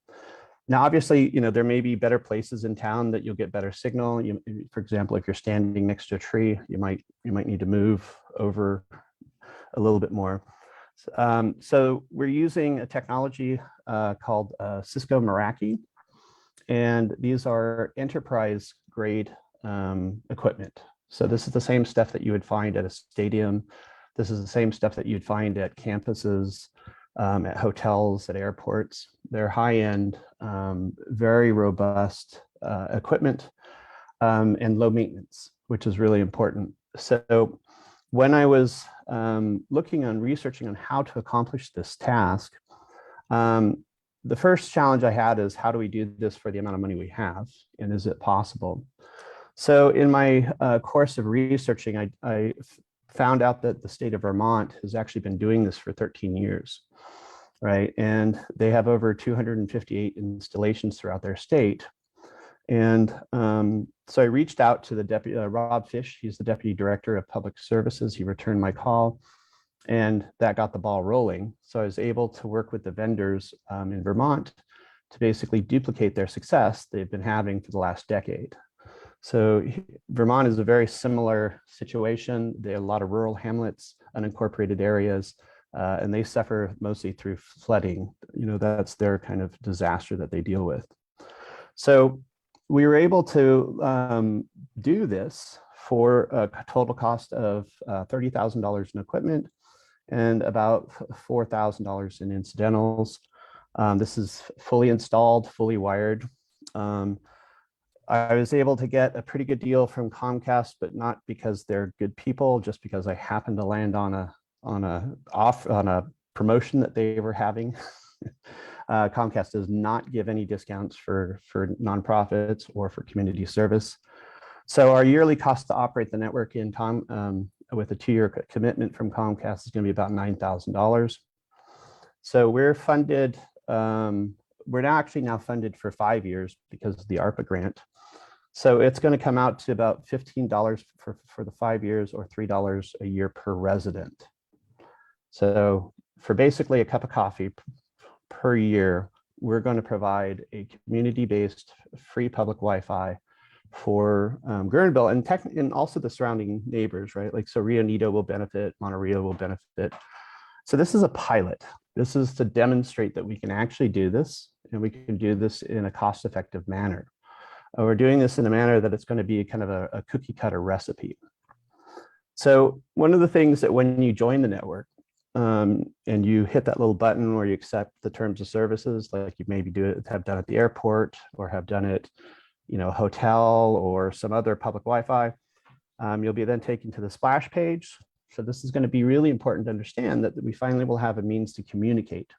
Now, obviously, there may be better places in town that you'll get better signal. For example, if you're standing next to a tree, you might need to move over a little bit more. So we're using a technology called Cisco Meraki, and these are enterprise grade equipment. So this is the same stuff that you would find at a stadium. This is the same stuff that you'd find at campuses, at hotels, at airports. They're high-end, very robust equipment and low maintenance, which is really important. So when I was looking on researching on how to accomplish this task, the first challenge I had is how do we do this for the amount of money we have, and is it possible? So in my course of researching, I found out that the state of Vermont has actually been doing this for 13 years, right? And they have over 258 installations throughout their state. And so I reached out to the deputy, Rob Fish, he's the Deputy Director of Public Services. He returned my call, and that got the ball rolling. So I was able to work with the vendors in Vermont to basically duplicate their success they've been having for the last decade. So Vermont is a very similar situation. There are a lot of rural hamlets, unincorporated areas, and they suffer mostly through flooding. That's their kind of disaster that they deal with. So we were able to do this for a total cost of $30,000 in equipment and about $4,000 in incidentals. This is fully installed, fully wired. I was able to get a pretty good deal from Comcast, but not because they're good people, just because I happened to land on a promotion that they were having. Comcast does not give any discounts for nonprofits or for community service. So our yearly cost to operate the network in time with a 2-year commitment from Comcast is going to be about $9,000. So we're funded. We're now funded for 5 years because of the ARPA grant. So it's going to come out to about $15 for the 5 years, or $3 a year per resident. So for basically a cup of coffee per year, we're going to provide a community-based free public Wi-Fi for Guerneville and also the surrounding neighbors, right? Like, so Rio Nito will benefit, Monterey will benefit. So this is a pilot. This is to demonstrate that we can actually do this, and we can do this in a cost-effective manner. We're doing this in a manner that it's going to be kind of a cookie cutter recipe. So one of the things that when you join the network and you hit that little button where you accept the terms of services, like you maybe have done at the airport or have done it, a hotel or some other public Wi-Fi, you'll be then taken to the splash page. So this is going to be really important to understand that we finally will have a means to communicate.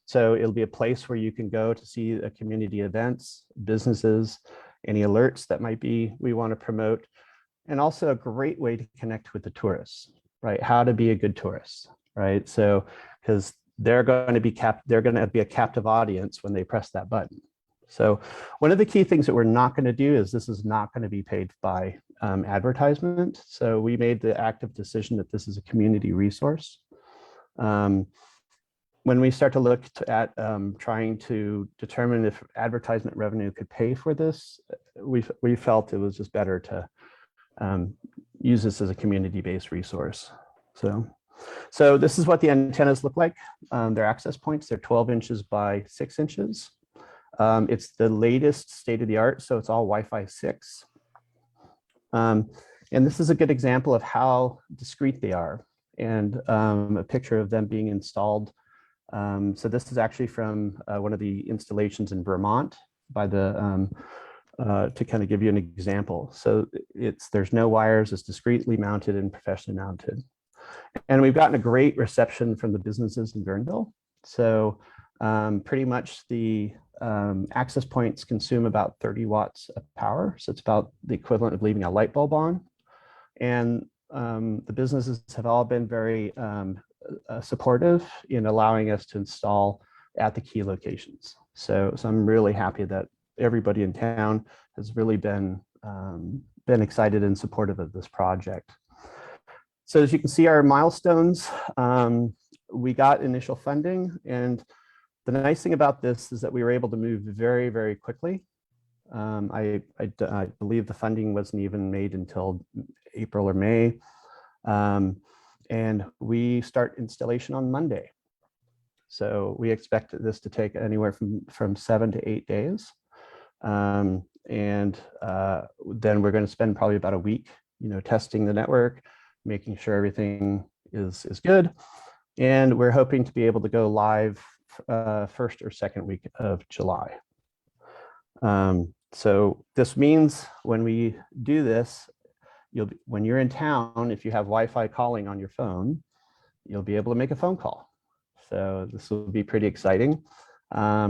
So it'll be a place where you can go to see community events, businesses, any alerts that we want to promote, and also a great way to connect with the tourists, right? How to be a good tourist, right? So, because they're going to be a captive audience when they press that button. So one of the key things that we're not going to do is this is not going to be paid by advertisement. So we made the active decision that this is a community resource. When we start to look at trying to determine if advertisement revenue could pay for this, we felt it was just better to use this as a community-based resource. So this is what the antennas look like. They're access points. They're 12 inches by 6 inches. It's the latest state of the art, so it's all Wi-Fi 6. And this is a good example of how discreet they are, and a picture of them being installed. So this is actually from one of the installations in Vermont by the, to kind of give you an example. So there's no wires, it's discreetly mounted and professionally mounted. And we've gotten a great reception from the businesses in Guerneville. So pretty much the access points consume about 30 watts of power. So it's about the equivalent of leaving a light bulb on. And the businesses have all been very supportive in allowing us to install at the key locations. So I'm really happy that everybody in town has really been excited and supportive of this project. So as you can see, our milestones, we got initial funding, and the nice thing about this is that we were able to move very, very quickly. I believe the funding wasn't even made until April or May. And we start installation on Monday. So we expect this to take anywhere from 7 to 8 days. Then we're going to spend probably about a week, testing the network, making sure everything is good. And we're hoping to be able to go live first or second week of July. So this means when we do this, when you're in town, if you have Wi-Fi calling on your phone, you'll be able to make a phone call. So this will be pretty exciting. I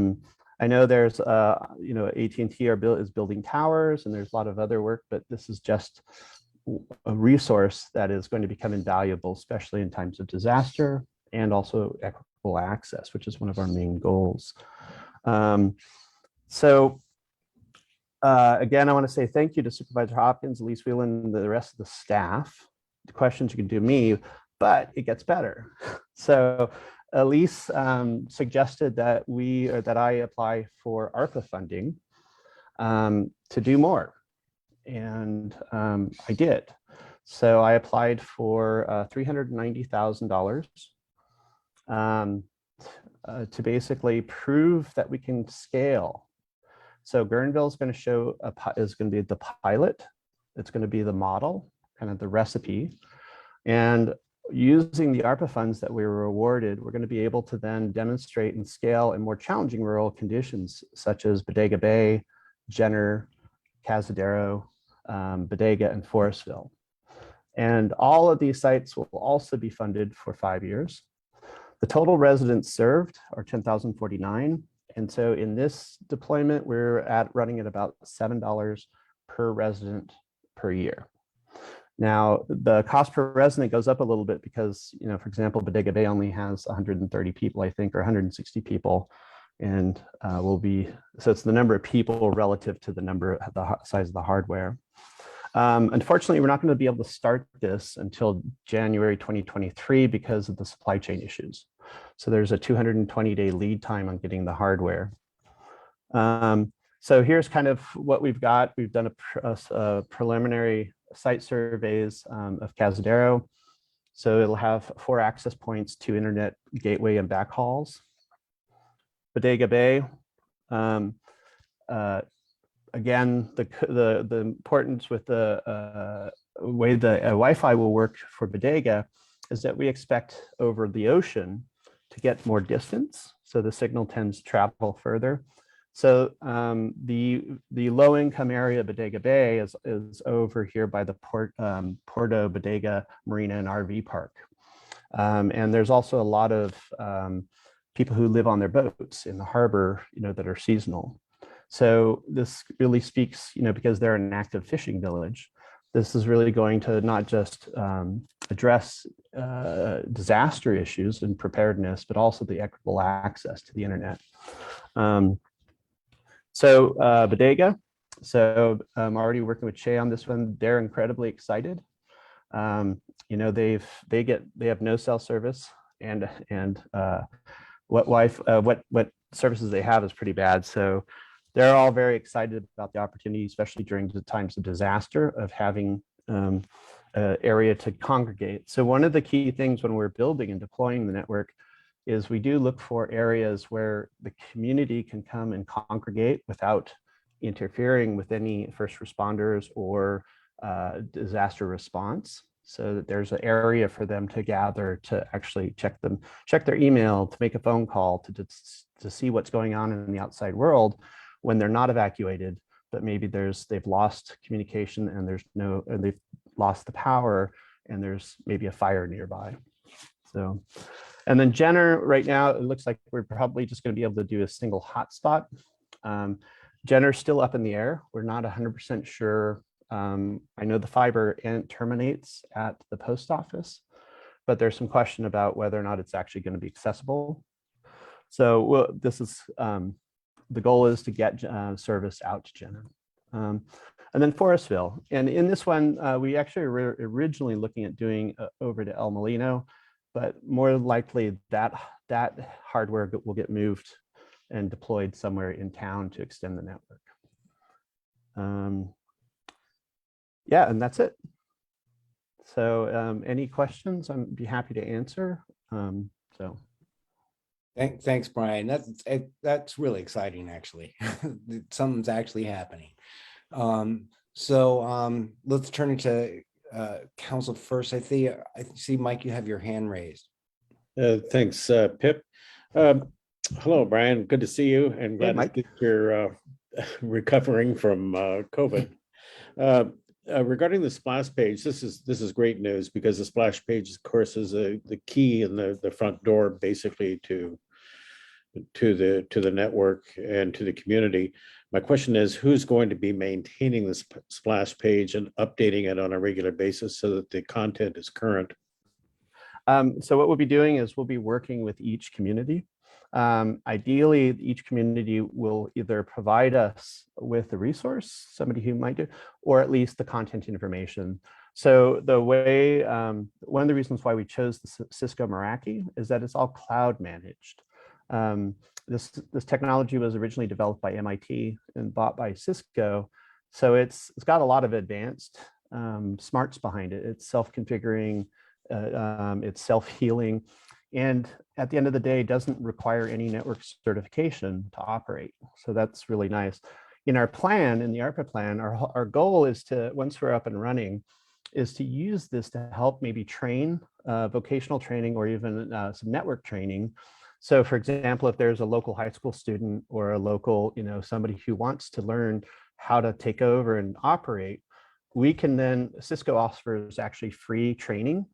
know there's, AT&T is building towers, and there's a lot of other work, but this is just a resource that is going to become invaluable, especially in times of disaster, and also equitable access, which is one of our main goals. Again, I want to say thank you to Supervisor Hopkins, Elise, Weiland, and the rest of the staff. The questions you can do me, but it gets better. So Elise suggested that I apply for ARPA funding to do more, and I did. So I applied for $390,000 to basically prove that we can scale. So Guerneville is going to is going to be the pilot. It's going to be the model, kind of the recipe. And using the ARPA funds that we were awarded, we're going to be able to then demonstrate and scale in more challenging rural conditions, such as Bodega Bay, Jenner, Cazadero, Bodega, and Forestville. And all of these sites will also be funded for 5 years. The total residents served are 10,049. And so in this deployment, we're running at about $7 per resident per year. Now, the cost per resident goes up a little bit because, for example, Bodega Bay only has 130 people, I think, or 160 people. And so it's the number of people relative to the size of the hardware. Unfortunately, we're not going to be able to start this until January 2023 because of the supply chain issues. So there's a 220-day lead time on getting the hardware. So here's kind of what we've got. We've done a preliminary site surveys of Cazadero. So it'll have 4 access points, 2 internet gateway and backhauls. Bodega Bay, again, the importance with the way the Wi-Fi will work for Bodega is that we expect over the ocean to get more distance. So the signal tends to travel further. So the low income area of Bodega Bay is over here by the Porto Bodega Marina and RV Park. And there's also a lot of people who live on their boats in the harbor, that are seasonal. So this really speaks, because they're an active fishing village, this is really going to not just address disaster issues and preparedness, but also the equitable access to the internet. Bodega. So I'm already working with Che on this one. They're incredibly excited. They have no cell service, and what services they have is pretty bad. So they're all very excited about the opportunity, especially during the times of disaster, of having an area to congregate. So one of the key things when we're building and deploying the network is we do look for areas where the community can come and congregate without interfering with any first responders or disaster response, so that there's an area for them to gather to actually check their email, to make a phone call, to see what's going on in the outside world when they're not evacuated, but maybe they've lost communication and they've lost the power and there's maybe a fire nearby. So, and then Jenner, right now, it looks like we're probably just going to be able to do a single hotspot. Jenner's still up in the air. We're not 100% sure. I know the fiber terminates at the post office, but there's some question about whether or not it's actually going to be accessible. So this is the goal is to get service out to Jenner. And then Forestville. And in this one, we actually were originally looking at doing over to El Molino, but more likely that hardware will get moved and deployed somewhere in town to extend the network. Yeah, and that's it. So any questions, I'd be happy to answer. Thanks, Brian. That's really exciting, actually. Something's actually happening. Let's turn into council first. I see, Mike, you have your hand raised. Thanks, Pip. Hello, Brian. Good to see you, and glad that you're recovering from COVID. Regarding the splash page, this is great news, because the splash page, of course, is the key in the front door, basically to the network and to the community. My question is, who's going to be maintaining this splash page and updating it on a regular basis so that the content is current? So what we'll be doing is we'll be working with each community. Ideally, each community will either provide us with the resource, somebody who might do, or at least the content information. So the way, one of the reasons why we chose the Cisco Meraki is that it's all cloud managed. This technology was originally developed by MIT and bought by Cisco. So it's got a lot of advanced smarts behind it. It's self-configuring, it's self-healing, and at the end of the day, doesn't require any network certification to operate. So that's really nice. In our plan, in the ARPA plan, our goal is to, once we're up and running, is to use this to help maybe train vocational training, or even some network training. So for example, if there's a local high school student or a local, somebody who wants to learn how to take over and operate, we can then, Cisco offers actually free training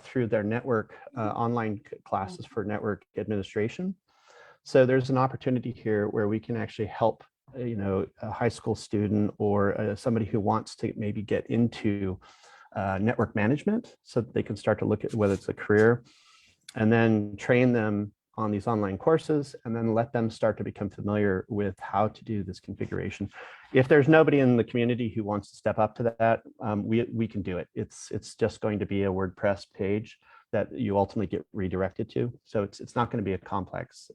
through their network online classes for network administration. So there's an opportunity here where we can actually help, a high school student or somebody who wants to maybe get into network management, so that they can start to look at whether it's a career, and then train them on these online courses, and then let them start to become familiar with how to do this configuration. If there's nobody in the community who wants to step up to that, we can do it. It's just going to be a WordPress page that you ultimately get redirected to. So it's not going to be a complex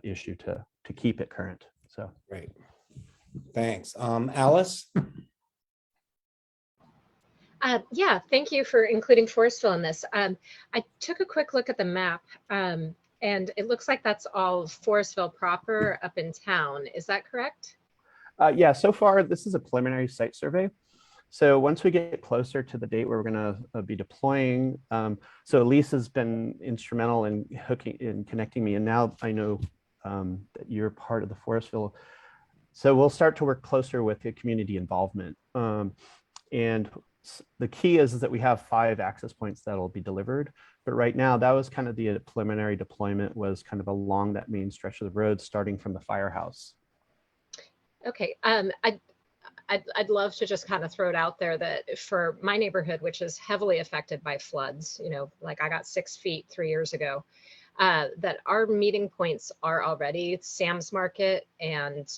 issue to keep it current. So great, thanks. Alice. Yeah, thank you for including Forestville in this. I took a quick look at the map, and it looks like that's all Forestville proper up in town. Is that correct? Yeah, so far this is a preliminary site survey. So once we get closer to the date where we're going to be deploying, so Elise has been instrumental in connecting me, and now I know that you're part of the Forestville. So we'll start to work closer with the community involvement. And the key is that we have 5 access points that will be delivered. But right now, that was kind of the preliminary deployment, was kind of along that main stretch of the road, starting from the firehouse. Okay, I'd love to just kind of throw it out there that for my neighborhood, which is heavily affected by floods, like I got 6 feet 3 years ago, that our meeting points are already Sam's Market and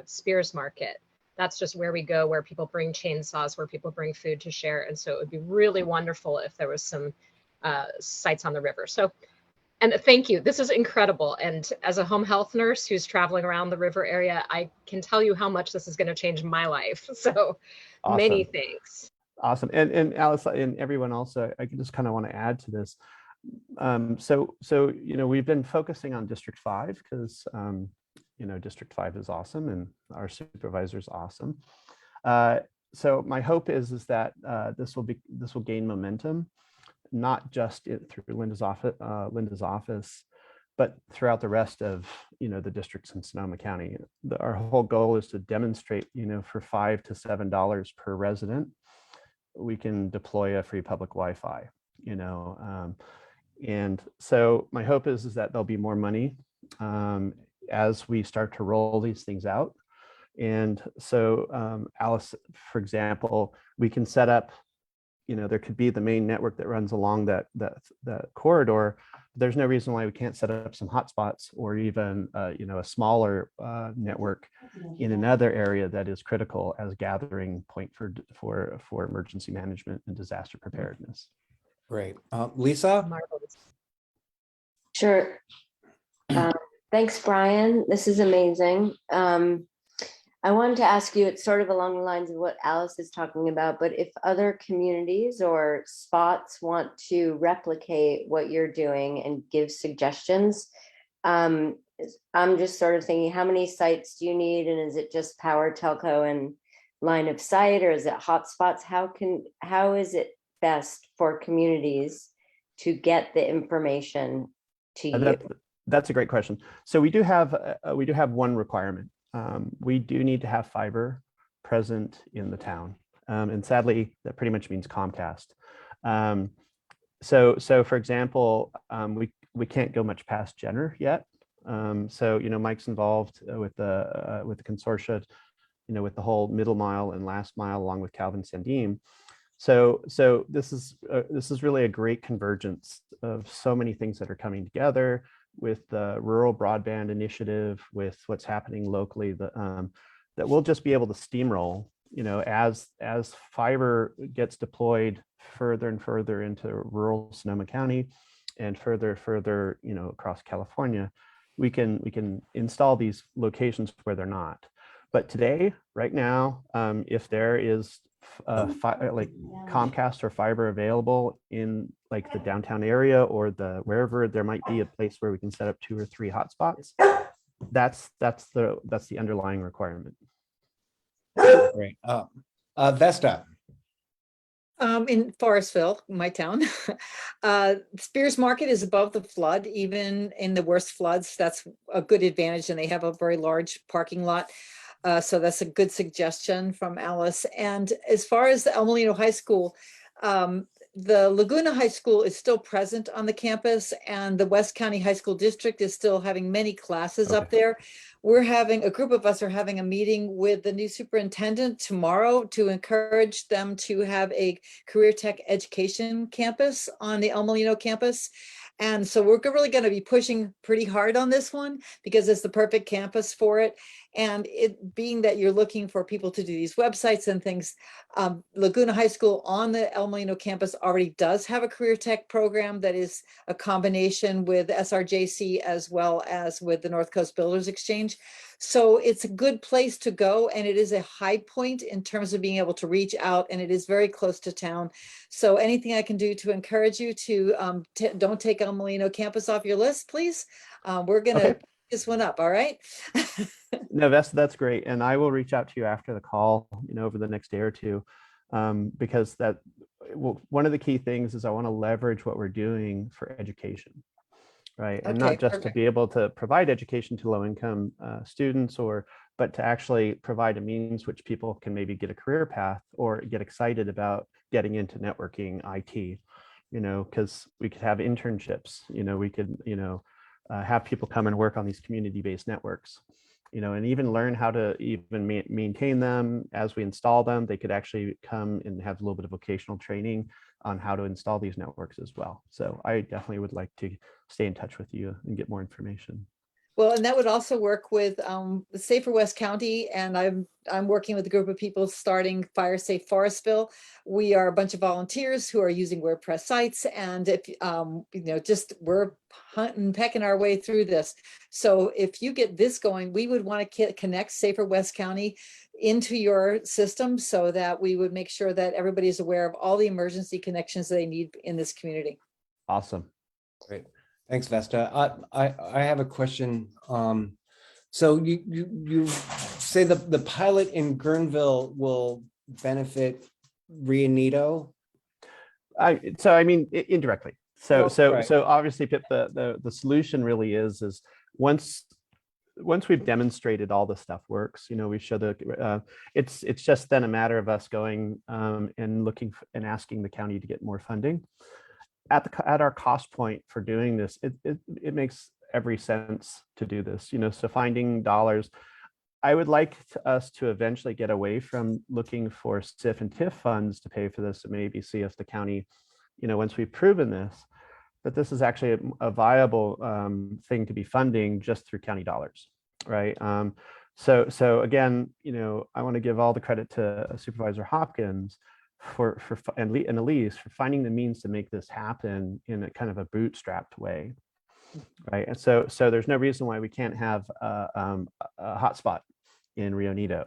Spears Market. That's just where we go, where people bring chainsaws, where people bring food to share. And so it would be really wonderful if there was some sites on the river. So, and thank you. This is incredible. And as a home health nurse who's traveling around the river area, I can tell you how much this is going to change my life. So awesome. Many thanks. Awesome. And Alice and everyone else, I just kind of want to add to this. So we've been focusing on District 5 because District 5 is awesome and our supervisor is awesome. So my hope is that this will gain momentum, not just through Lynda's office, but throughout the rest of the districts in Sonoma County. Our whole goal is to demonstrate, for $5 to $7 per resident, we can deploy a free public Wi-Fi. And so my hope is that there'll be more money as we start to roll these things out. And so Alice, for example, we can set up, there could be the main network that runs along that corridor, there's no reason why we can't set up some hotspots or even a smaller network in another area that is critical as a gathering point for emergency management and disaster preparedness. Great. Lisa? Sure. Thanks, Brian. This is amazing. I wanted to ask you, it's sort of along the lines of what Alice is talking about, but if other communities or spots want to replicate what you're doing and give suggestions, I'm just sort of thinking, how many sites do you need? And is it just power, telco, and line of sight, or is it hotspots? How is it best for communities to get the information to you? That's a great question. So we do have one requirement. We do need to have fiber present in the town, and sadly, that pretty much means Comcast. So for example, we can't go much past Jenner yet. So Mike's involved with the consortia, with the whole middle mile and last mile, along with Calvin Sandim. So this is really a great convergence of so many things that are coming together with the rural broadband initiative, with what's happening locally, that we'll just be able to steamroll, as fiber gets deployed further and further into rural Sonoma County and further, across California, we can install these locations where they're not. But today, right now, if there is like Comcast or fiber available in like the downtown area or wherever there might be a place where we can set up 2 or 3 hotspots, that's the underlying requirement. Great. Vesta. In Forestville, my town, Spears Market is above the flood, even in the worst floods. That's a good advantage, and they have a very large parking lot. So that's a good suggestion from Alice. And as far as the El Molino High School, the Laguna High School is still present on the campus, and the West County High School District is still having many classes up there. A group of us are having a meeting with the new superintendent tomorrow to encourage them to have a career tech education campus on the El Molino campus. And so we're really going to be pushing pretty hard on this one because it's the perfect campus for it. And it being that you're looking for people to do these websites and things, Laguna High School on the El Molino campus already does have a career tech program that is a combination with SRJC as well as with the North Coast Builders Exchange. So it's a good place to go, and it is a high point in terms of being able to reach out, and it is very close to town. So anything I can do to encourage you to don't take El Molino campus off your list, please. We're going to pick this one up, all right? No, Vesta, that's great. And I will reach out to you after the call, over the next day or two, because one of the key things is I want to leverage what we're doing for education. Right. And not just to be able to provide education to low income students, but to actually provide a means which people can maybe get a career path or get excited about getting into networking IT, because we could have internships, we could, have people come and work on these community-based networks, and even learn how to even maintain them as we install them. They could actually come and have a little bit of vocational training on how to install these networks as well. So I definitely would like to stay in touch with you and get more information. Well, and that would also work with Safer West County, and I'm working with a group of people starting Fire Safe Forestville. We are a bunch of volunteers who are using WordPress sites, and if we're hunting, pecking our way through this. So if you get this going, we would want to connect Safer West County into your system so that we would make sure that everybody is aware of all the emergency connections they need in this community. Awesome. Great. Thanks, Vesta. I have a question. So you say the pilot in Guerneville will benefit Rio Neato? Indirectly. So obviously, Pip, the solution really is once we've demonstrated all this stuff works, we show it's just then a matter of us going and looking and asking the county to get more funding. At our cost point for doing this, it makes every sense to do this, so finding dollars. I would like us to eventually get away from looking for SIF and TIF funds to pay for this, and maybe see if the county, once we've proven this, that this is actually a viable thing to be funding just through county dollars, right? So again, I want to give all the credit to Supervisor Hopkins and Elise for finding the means to make this happen in a kind of a bootstrapped way, right? And so there's no reason why we can't have a hotspot in Rio Nido.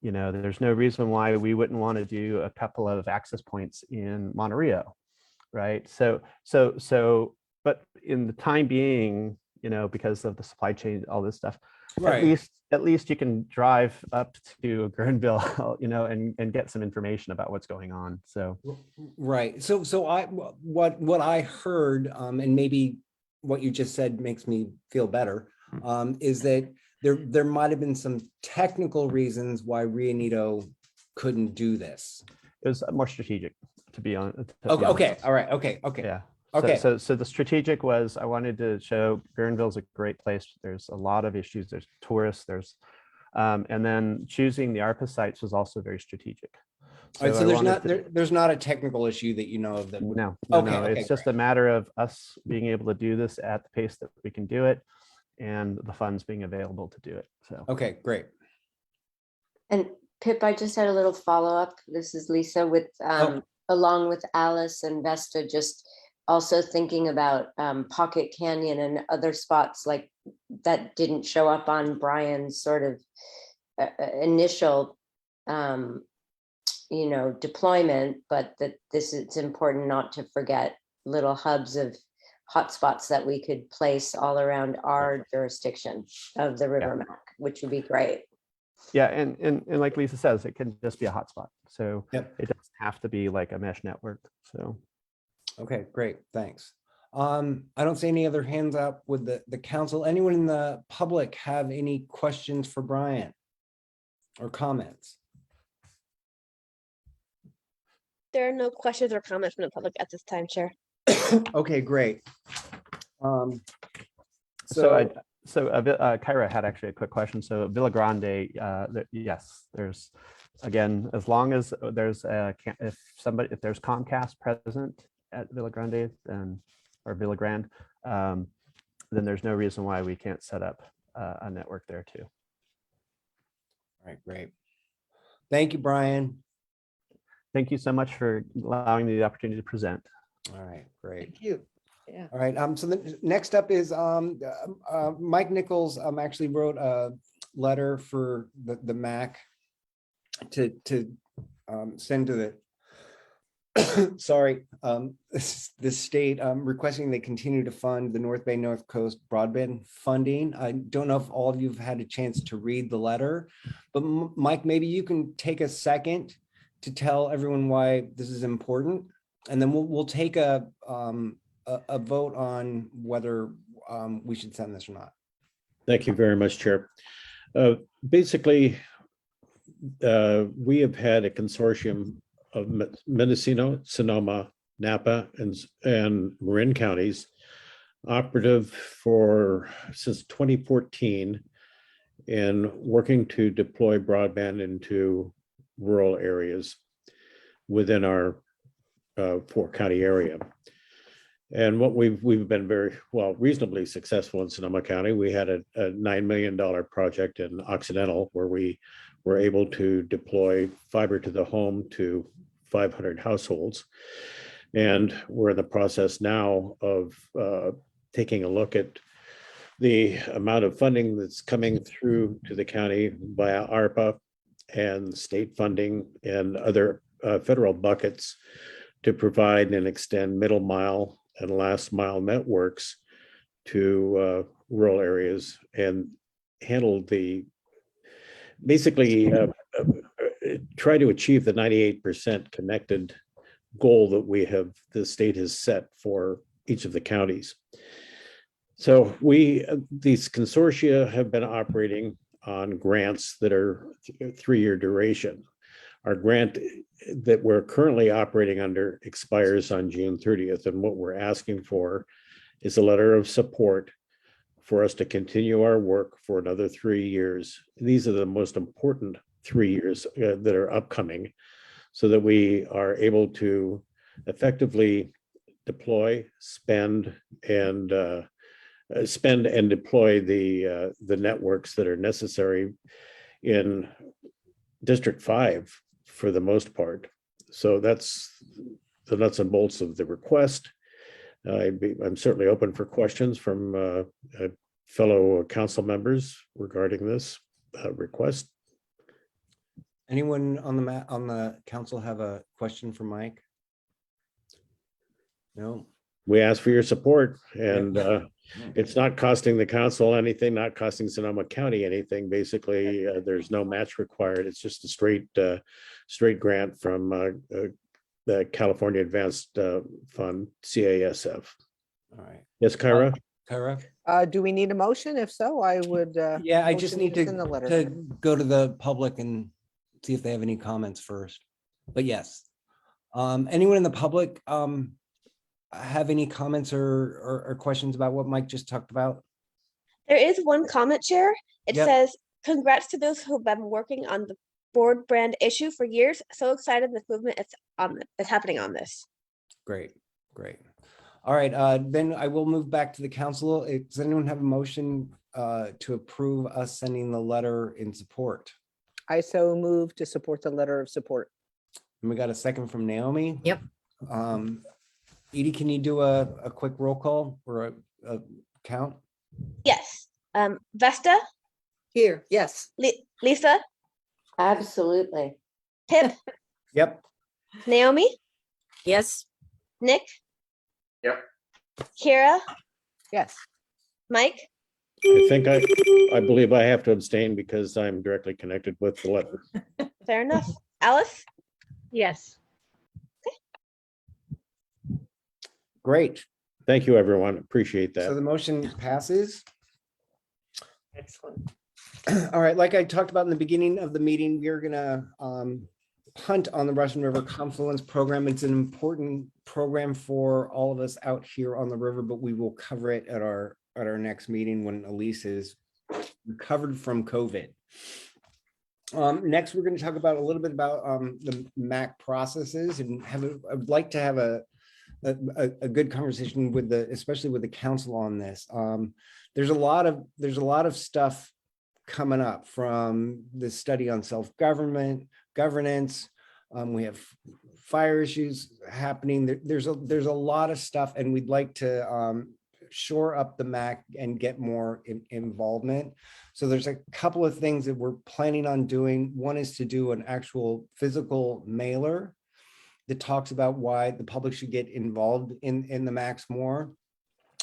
There's no reason why we wouldn't want to do a couple of access points in Monterey, right? But in the time being, because of the supply chain, all this stuff, Right. at least you can drive up to Guerneville, and get some information about what's going on. So Right. So what I heard, and maybe what you just said makes me feel better, is that there might have been some technical reasons why Rio Nido couldn't do this. it was more strategic, to be honest. Okay. All right. Okay. Yeah. Okay. So the strategic was I wanted to show Guerneville's a great place. There's a lot of issues. There's tourists. And then choosing the ARPA sites was also very strategic. All right. So there's not a technical issue that you know of that. No. Okay, It's just a matter of us being able to do this at the pace that we can do it, and the funds being available to do it. So okay, great. And Pip, I just had a little follow-up. This is Lisa with along with Alice and Vesta, just also thinking about Pocket Canyon and other spots like that didn't show up on Brian's sort of initial deployment, but that it's important not to forget little hubs of hotspots that we could place all around our jurisdiction of the River Mac, which would be great. Yeah, and like Lisa says, it can just be a hotspot. So Yep. it doesn't have to be like a mesh network. So Okay, great. Thanks. I don't see any other hands up with the council. Anyone in the public have any questions for Brian or comments? There are no questions or comments from the public at this time, Chair. Okay, great. Kyra had actually a quick question. So Villa Grande, yes, there's, again, as long as there's if there's Comcast present at Villa Grande, or Villa Grande, then there's no reason why we can't set up a network there too. All right, great. Thank you, Brian. Thank you so much for allowing me the opportunity to present. All right, great. Thank you. Yeah. All right. So the next up is Mike Nicholls actually wrote a letter for the MAC to send to the the state requesting they continue to fund the North Bay North Coast broadband funding. I don't know if all of you have had a chance to read the letter, but Mike, maybe you can take a second to tell everyone why this is important, and then we'll take a vote on whether we should send this or not. Thank you very much, Chair. Basically, we have had a consortium of Mendocino, Sonoma, Napa, and Marin counties operative since 2014 in working to deploy broadband into rural areas within our 4-county area. And what we've been very reasonably successful in Sonoma County. We had a $9 million project in Occidental where we were able to deploy fiber to the home to 500 households. And we're in the process now of taking a look at the amount of funding that's coming through to the county via ARPA and state funding and other federal buckets to provide and extend middle mile and last mile networks to rural areas and handle try to achieve the 98% connected goal that the state has set for each of the counties. So these consortia have been operating on grants that are 3-year duration. Our grant that we're currently operating under expires on June 30th. And what we're asking for is a letter of support for us to continue our work for another 3 years. These are the most important 3 years that are upcoming so that we are able to effectively deploy, spend, and deploy the networks that are necessary in District 5 for the most part. So that's the nuts and bolts of the request. I'm certainly open for questions from fellow council members regarding this request. Anyone on the council have a question for Mike? No. We ask for your support, and it's not costing the council anything, not costing Sonoma County anything. Basically, there's no match required. It's just a straight grant from the California Advanced Fund, CASF. All right. Yes, Kyra? Kyra? Do we need a motion? If so, I would. Yeah, I just need to send the letter. go to the public and see if they have any comments first. But yes, anyone in the public have any comments or questions about what Mike just talked about? There is one comment, Chair. It Yep. says, "Congrats to those who've been working on the broadband issue for years. So excited this movement is happening on this." Great. All right, then I will move back to the council. Does anyone have a motion to approve us sending the letter in support? I so move to support the letter of support. And we got a second from Naomi. Yep. Edie, can you do a quick roll call or a count? Yes. Vesta, Here, yes. Lisa, Absolutely. Pip, Yep. Naomi, Yes. Nick, Yep. Kira, Yes. Mike, I believe I have to abstain because I'm directly connected with the letter. fair enough. Alice, Yes. Great. Thank you, everyone. Appreciate So that. the motion passes. Excellent. All right, like I talked about in the beginning of the meeting, we are gonna punt on the Russian River Confluence Program. It's an important program for all of us out here on the river, but we will cover it at our next meeting when Elise is recovered from COVID. Next, we're going to talk about a little bit about the MAC processes and I'd like to have a good conversation with especially with the council on this. There's a lot of stuff coming up from the study on self-government, governance. We have fire issues happening. There's a lot of stuff, and we'd like to shore up the MAC and get more involvement. So there's a couple of things that we're planning on doing. One is to do an actual physical mailer that talks about why the public should get involved in the MACs more.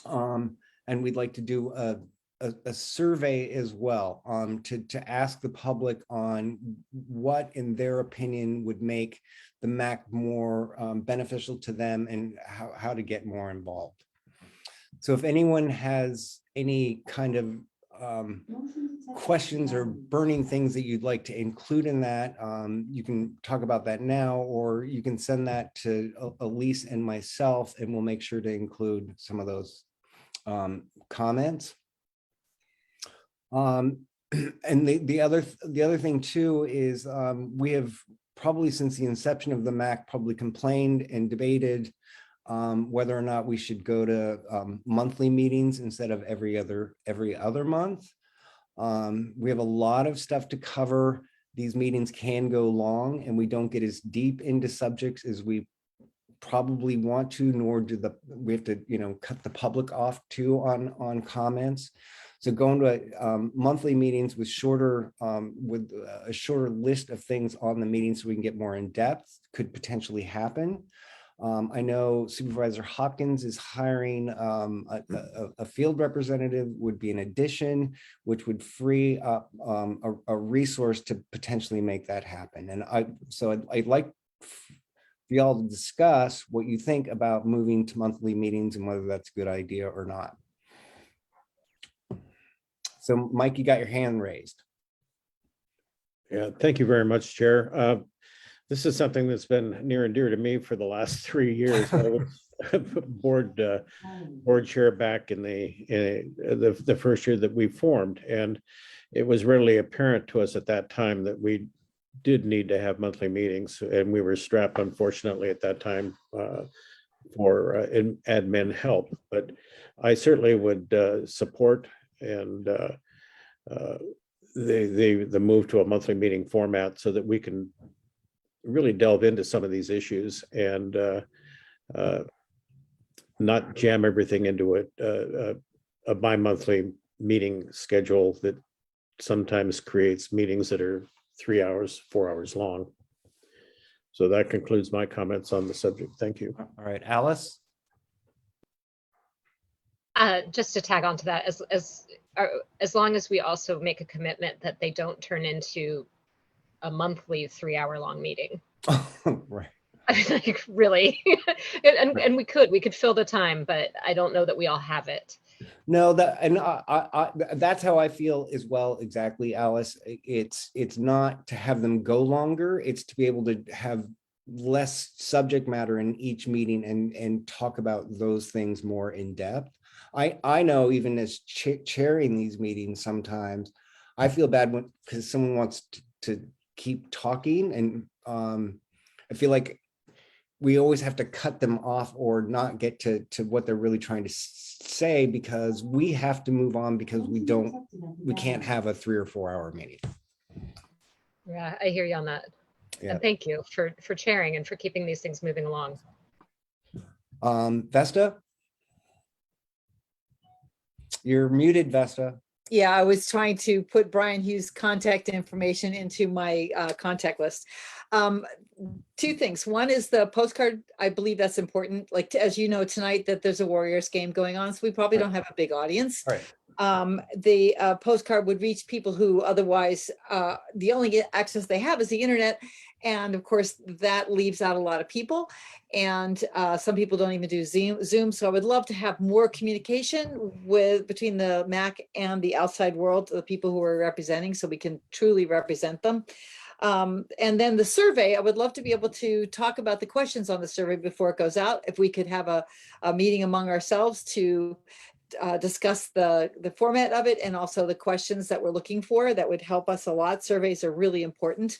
And we'd like to do a survey as well to ask the public on what, in their opinion, would make the MAC more beneficial to them and how to get more involved. So if anyone has any kind of questions or burning things that you'd like to include in that, you can talk about that now, or you can send that to Elise and myself, and we'll make sure to include some of those comments. And the other thing too is we have probably since the inception of the MAC probably complained and debated whether or not we should go to monthly meetings instead of every other month. We have a lot of stuff to cover. These meetings can go long and we don't get as deep into subjects as we probably want to, nor do we have to, cut the public off too on comments. So going to monthly meetings with a shorter list of things on the meeting so we can get more in depth could potentially happen. I know Supervisor Hopkins is hiring a field representative would be an addition, which would free up a resource to potentially make that happen. And I'd like for y'all to discuss what you think about moving to monthly meetings and whether that's a good idea or not. So Mike, you got your hand raised. Yeah, thank you very much, Chair. This is something that's been near and dear to me for the last 3 years. I was board chair back in the first year that we formed, and it was readily apparent to us at that time that we did need to have monthly meetings, and we were strapped, unfortunately, at that time for admin help, but I certainly would support and the move to a monthly meeting format so that we can really delve into some of these issues and not jam everything into a bi-monthly meeting schedule that sometimes creates meetings that are 3 hours, 4 hours long. So that concludes my comments on the subject. Thank you. All right, Alice. Just to tag on to that, as long as we also make a commitment that they don't turn into a monthly 3 hour long meeting. Right. Like really, and we could fill the time, but I don't know that we all have it. No, that and I that's how I feel as well. Exactly, Alice. It's not to have them go longer. It's to be able to have less subject matter in each meeting and talk about those things more in depth. I know even as chairing these meetings, sometimes I feel bad when because someone wants to keep talking, and I feel like we always have to cut them off or not get to what they're really trying to say because we have to move on because we can't have a 3 or 4 hour meeting. Yeah, I hear you on that. Yeah. And thank you for chairing and for keeping these things moving along. Vesta? You're muted, Vesta. Yeah, I was trying to put Brian Hughes' contact information into my contact list. Two things. One is the postcard. I believe that's important. Like, as you know, tonight that there's a Warriors game going on, so we probably don't have a big audience. Right. The postcard would reach people who otherwise the only access they have is the internet. And of course, that leaves out a lot of people. And some people don't even do Zoom. So I would love to have more communication between the MAC and the outside world, the people who are representing, so we can truly represent them. And then the survey, I would love to be able to talk about the questions on the survey before it goes out. If we could have a meeting among ourselves to discuss the format of it and also the questions that we're looking for, that would help us a lot. Surveys are really important.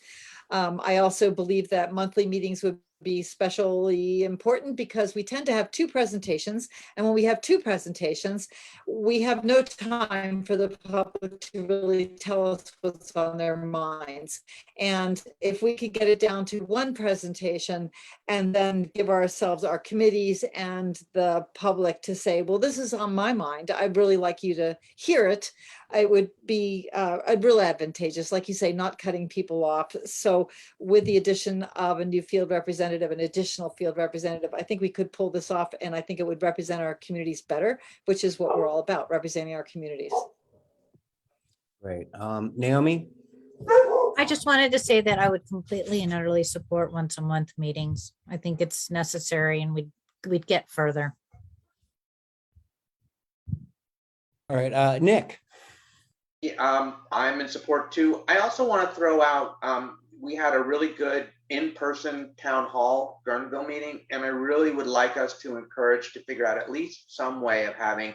I also believe that monthly meetings would be especially important because we tend to have two presentations. And when we have two presentations, we have no time for the public to really tell us what's on their minds. And if we could get it down to one presentation and then give ourselves, our committees and the public to say, well, this is on my mind, I'd really like you to hear it. It would be real advantageous, like you say, not cutting people off. So with the addition of a new field representative, an additional field representative, I think we could pull this off, and I think it would represent our communities better, which is what we're all about, representing our communities. Great. Naomi? I just wanted to say that I would completely and utterly support once a month meetings. I think it's necessary and we'd get further. All right, Nick. Yeah, I'm in support too. I also want to throw out, we had a really good in-person town hall Guerneville meeting, and I really would like us to encourage to figure out at least some way of having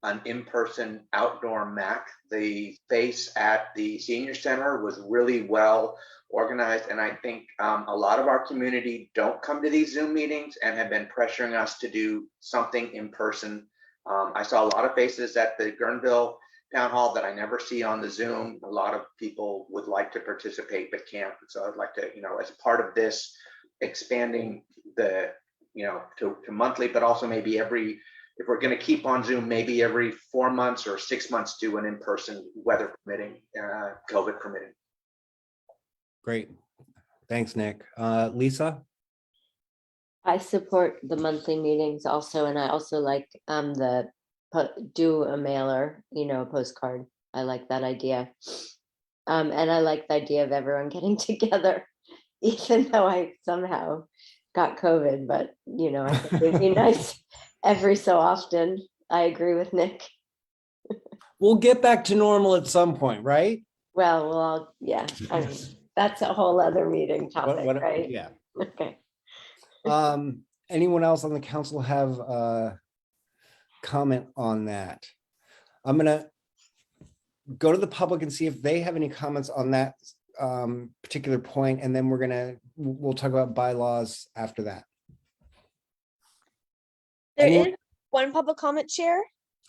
an in-person outdoor MAC. The space at the senior center was really well organized, and I think a lot of our community don't come to these Zoom meetings and have been pressuring us to do something in person. I saw a lot of faces at the Guerneville town hall that I never see on the Zoom. A lot of people would like to participate but can't. So I'd like to, as part of this, expanding the, to monthly, but also maybe if we're going to keep on Zoom, maybe every 4 months or 6 months, do an in-person, weather permitting, COVID permitting. Great. Thanks, Nick. Lisa? I support the monthly meetings also, and I also like do a mailer, a postcard. I like that idea. And I like the idea of everyone getting together, even though I somehow got COVID, but I think it'd be nice every so often. I agree with Nick. We'll get back to normal at some point, right? Well, yeah, I mean, that's a whole other meeting topic, right? Yeah. Okay. Anyone else on the council have a comment on that? I'm gonna go to the public and see if they have any comments on that particular point, and then we'll talk about bylaws after that. There Anyone- is one public comment, Chair,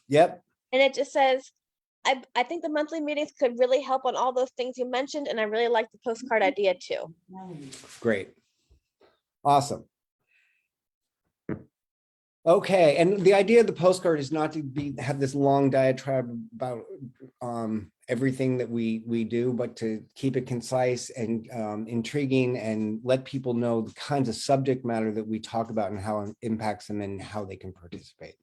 Yep. and it just says, I think the monthly meetings could really help on all those things you mentioned, and I really like the postcard idea too. Great. Awesome. Okay, and the idea of the postcard is not to have this long diatribe about everything that we do, but to keep it concise and intriguing and let people know the kinds of subject matter that we talk about and how it impacts them and how they can participate.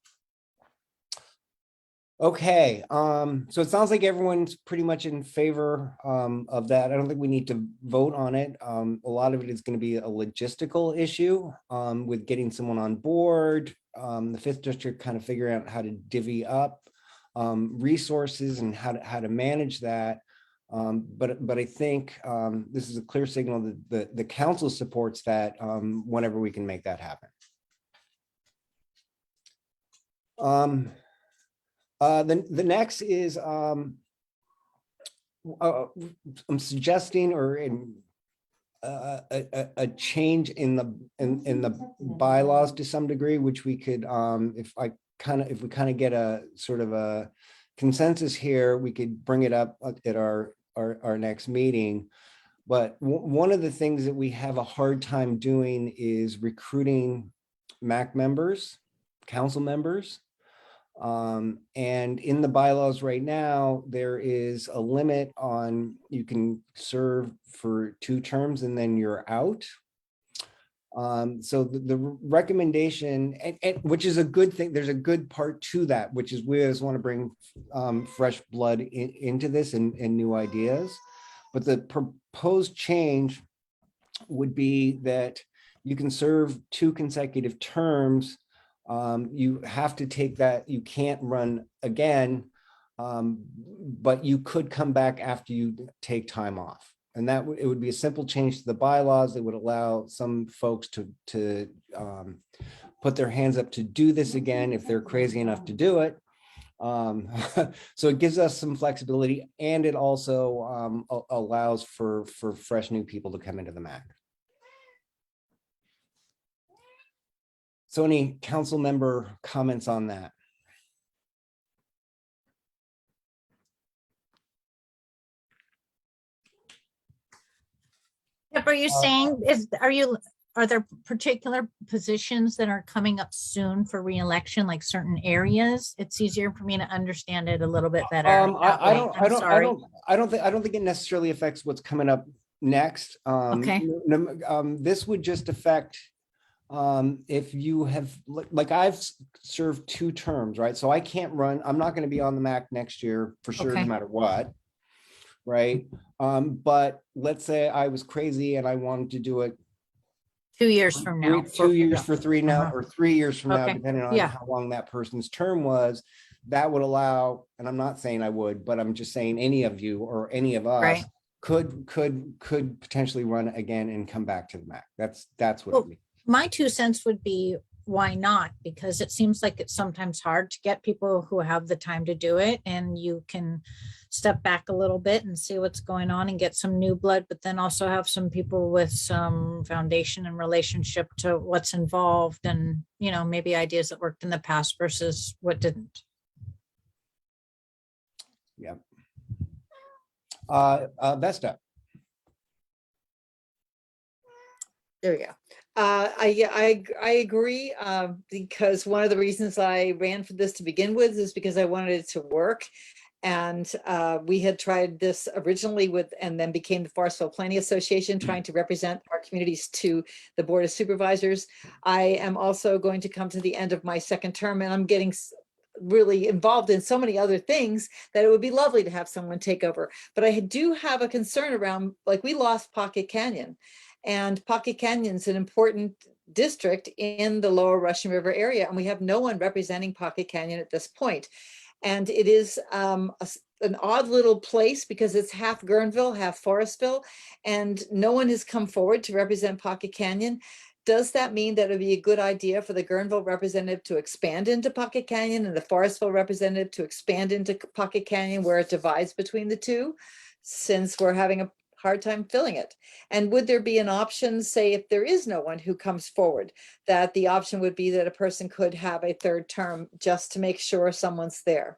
Okay, so it sounds like everyone's pretty much in favor of that. I don't think we need to vote on it. A lot of it is going to be a logistical issue with getting someone on board, the fifth district kind of figuring out how to divvy up resources and how to manage that. But I think this is a clear signal that the council supports that whenever we can make that happen. The next is I'm suggesting a change in the bylaws to some degree, which we could if we kind of get a sort of a consensus here, we could bring it up at our next meeting. But one of the things that we have a hard time doing is recruiting MAC members, council members. And in the bylaws right now, there is a limit on you can serve for 2 terms and then you're out. So the recommendation, and which is a good thing, there's a good part to that, which is we always want to bring fresh blood into this and new ideas. But the proposed change would be that you can serve 2 consecutive terms. You have to take that, you can't run again, but you could come back after you take time off. And that it would be a simple change to the bylaws that would allow some folks to put their hands up to do this again if they're crazy enough to do it. So it gives us some flexibility, and it also allows for fresh new people to come into the MAC. So any council member comments on that? Yep, are you saying, are there particular positions that are coming up soon for reelection, like certain areas? It's easier for me to understand it a little bit better. I don't think it necessarily affects what's coming up next. Okay. This would just affect if you have, like I've served 2 terms, right? So I can't run, I'm not going to be on the MAC next year for sure, Okay. no matter what, right? But let's say I was crazy and I wanted to do it 2 years from now. 2 years for 3 now, or 3 years from now, Okay. depending on Yeah. how long that person's term was. That would allow, and I'm not saying I would, but I'm just saying any of you or any of us Right. could potentially run again and come back to the MAC. That's what Well, it means. My 2 cents would be, why not? Because it seems like it's sometimes hard to get people who have the time to do it, and you can step back a little bit and see what's going on and get some new blood, but then also have some people with some foundation and relationship to what's involved, and maybe ideas that worked in the past versus what didn't. Yeah. Vesta. There we go. I agree, because one of the reasons I ran for this to begin with is because I wanted it to work. And we had tried this originally and then became the Forestville Planning Association, trying to represent our communities to the Board of Supervisors. I am also going to come to the end of my 2nd term, and I'm getting really involved in so many other things that it would be lovely to have someone take over. But I do have a concern around, like, we lost Pocket Canyon. And Pocket Canyon's an important district in the lower Russian River area, and we have no one representing Pocket Canyon at this point. And it is an odd little place because it's half Guerneville, half Forestville, and no one has come forward to represent Pocket Canyon. Does that mean that it would be a good idea for the Guerneville representative to expand into Pocket Canyon and the Forestville representative to expand into Pocket Canyon, where it divides between the two, since we're having a hard time filling it. And would there be an option, say, if there is no one who comes forward, that the option would be that a person could have a third term just to make sure someone's there?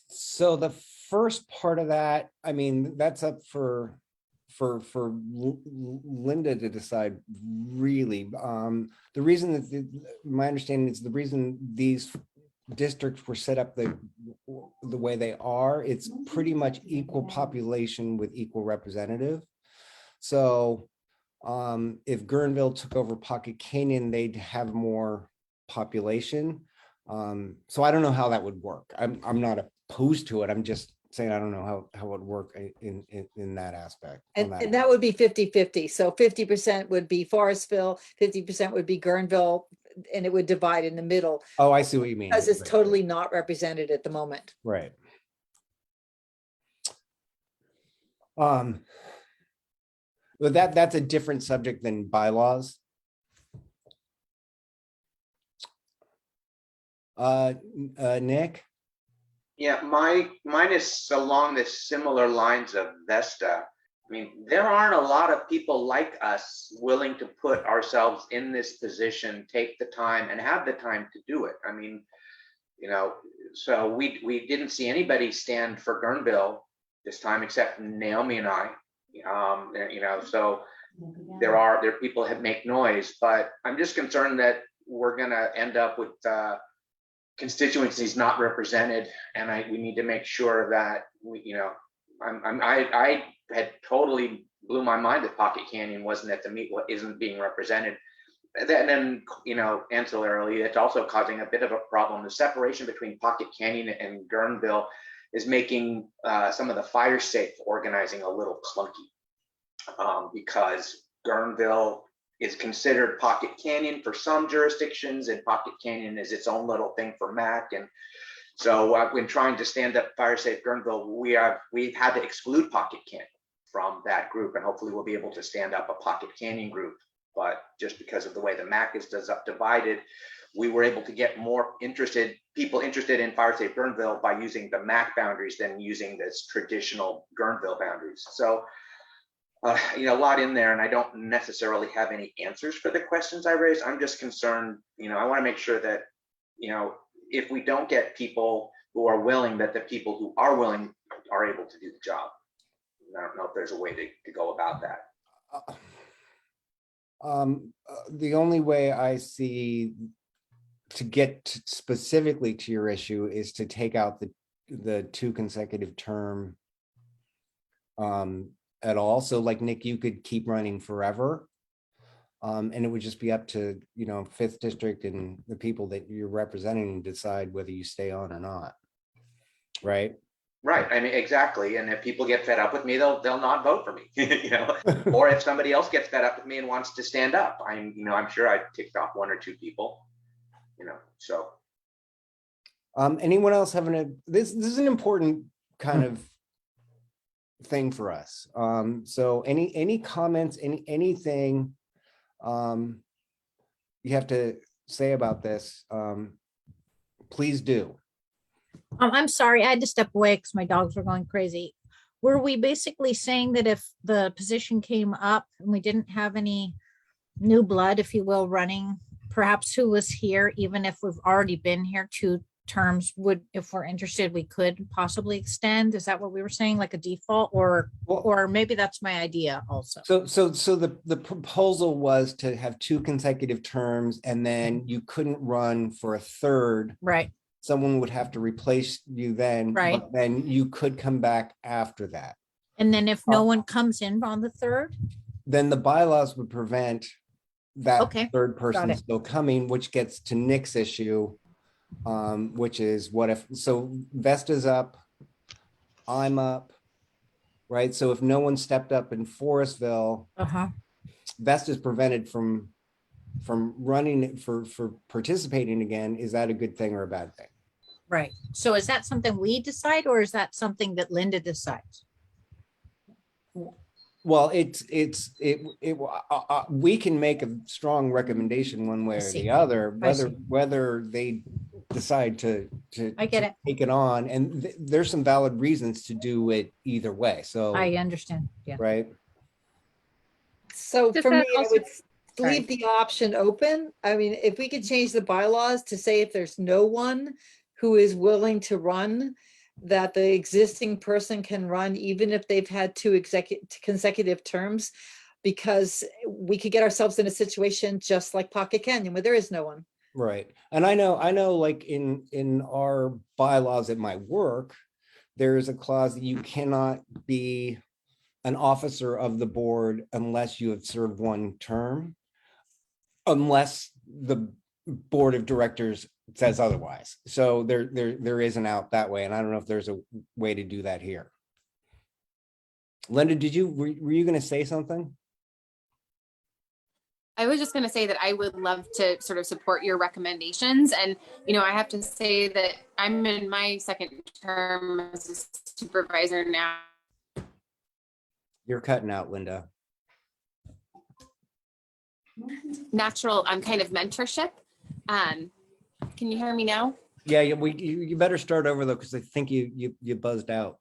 So the first part of that, I mean, that's up for Lynda to decide, really. The reason that my understanding is the reason these districts were set up the way they are, it's pretty much equal population with equal representative. So if Guerneville took over Pocket Canyon, they'd have more population. So I don't know how that would work. I'm not opposed to it. I'm just saying I don't know how it would work in that aspect. And that would be 50-50. So 50% would be Forestville, 50% would be Guerneville, and it would divide in the middle. Oh, I see what you mean. Because it's totally not represented at the moment. Right. But that's a different subject than bylaws. Nick? Yeah, mine is along the similar lines of Vesta. I mean, there aren't a lot of people like us willing to put ourselves in this position, take the time and have the time to do it. I mean, you know, so we didn't see anybody stand for Guerneville this time except Naomi and I. You know, so there are people that make noise, but I'm just concerned that we're gonna end up with constituencies not represented, and we need to make sure that we, you know, I had totally blew my mind that Pocket Canyon wasn't at the meet, isn't being represented. And then, you know, ancillarily, it's also causing a bit of a problem. The separation between Pocket Canyon and Guerneville is making some of the fire safe organizing a little clunky, because Guerneville is considered Pocket Canyon for some jurisdictions, and Pocket Canyon is its own little thing for MAC. And so when trying to stand up fire safe Guerneville, we've had to exclude Pocket Canyon from that group, and hopefully we'll be able to stand up a Pocket Canyon group. But just because of the way the MAC is divided, we were able to get more people interested in fire safe Guerneville by using the MAC boundaries than using this traditional Guerneville boundaries. So you know, a lot in there, and I don't necessarily have any answers for the questions I raised. I'm just concerned, you know, I want to make sure that, you know, if we don't get people who are willing, that the people who are willing are able to do the job. I don't know if there's a way to go about that. The only way I see to get specifically to your issue is to take out the 2 consecutive term at all. So like Nick, you could keep running forever. And it would just be up to, you know, 5th district and the people that you're representing to decide whether you stay on or not. Right. Right. I mean, exactly. And if people get fed up with me, they'll not vote for me, you know, or if somebody else gets fed up with me and wants to stand up, I'm sure I ticked off 1 or 2 people, you know, so. Anyone else having this is an important kind of thing for us. So any comments, anything you have to say about this, please do. I'm sorry, I had to step away because my dogs were going crazy. Were we basically saying that if the position came up and we didn't have any new blood, if you will, running, perhaps who was here, even if we've already been here 2 terms, would, if we're interested, we could possibly extend? Is that what we were saying, like a default, or maybe that's my idea also? So the proposal was to have 2 consecutive terms, and then you couldn't run for a 3rd. Right. Someone would have to replace you then, right? But then you could come back after that. And then if no one comes in on the 3rd, then the bylaws would prevent that Okay. 3rd person still coming, which gets to Nick's issue, which is what if, so Vesta's up, I'm up, right? So if no one stepped up in Forestville, Vesta's prevented from running for participating again. Is that a good thing or a bad thing? Right. So is that something we decide, or is that something that Lynda decides? Well, we can make a strong recommendation one way or the other, whether they decide to I get it. take it on, and there's some valid reasons to do it either way. So I understand. Yeah. right. So Does for that me, I also- would leave the option open. I mean, if we could change the bylaws to say if there's no one who is willing to run, that the existing person can run, even if they've had two consecutive terms, because we could get ourselves in a situation just like Pocket Canyon where there is no one. Right. And I know like in our bylaws at my work, there is a clause that you cannot be an officer of the board unless you have served one term, unless the board of directors says otherwise. So there is an out that way. And I don't know if there's a way to do that here. Lynda, were you going to say something? I was just going to say that I would love to sort of support your recommendations. And, you know, I have to say that I'm in my second term as a supervisor now. You're cutting out, Lynda. Natural kind of mentorship. Can you hear me now? Yeah, you better start over though, because I think you buzzed out.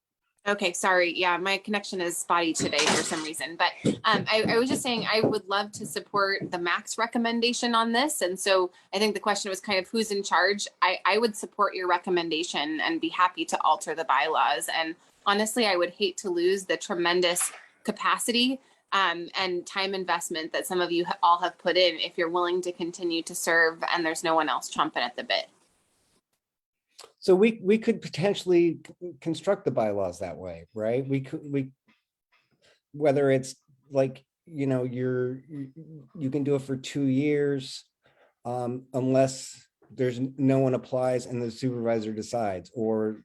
Okay, sorry. Yeah, my connection is spotty today for some reason. But I was just saying I would love to support the max recommendation on this. And so I think the question was kind of who's in charge. I would support your recommendation and be happy to alter the bylaws. And honestly, I would hate to lose the tremendous capacity and time investment that some of you all have put in if you're willing to continue to serve and there's no one else chomping at the bit. So we could potentially construct the bylaws that way, right? Whether it's like, you know, you can do it for 2 years, unless there's no one applies and the supervisor decides, or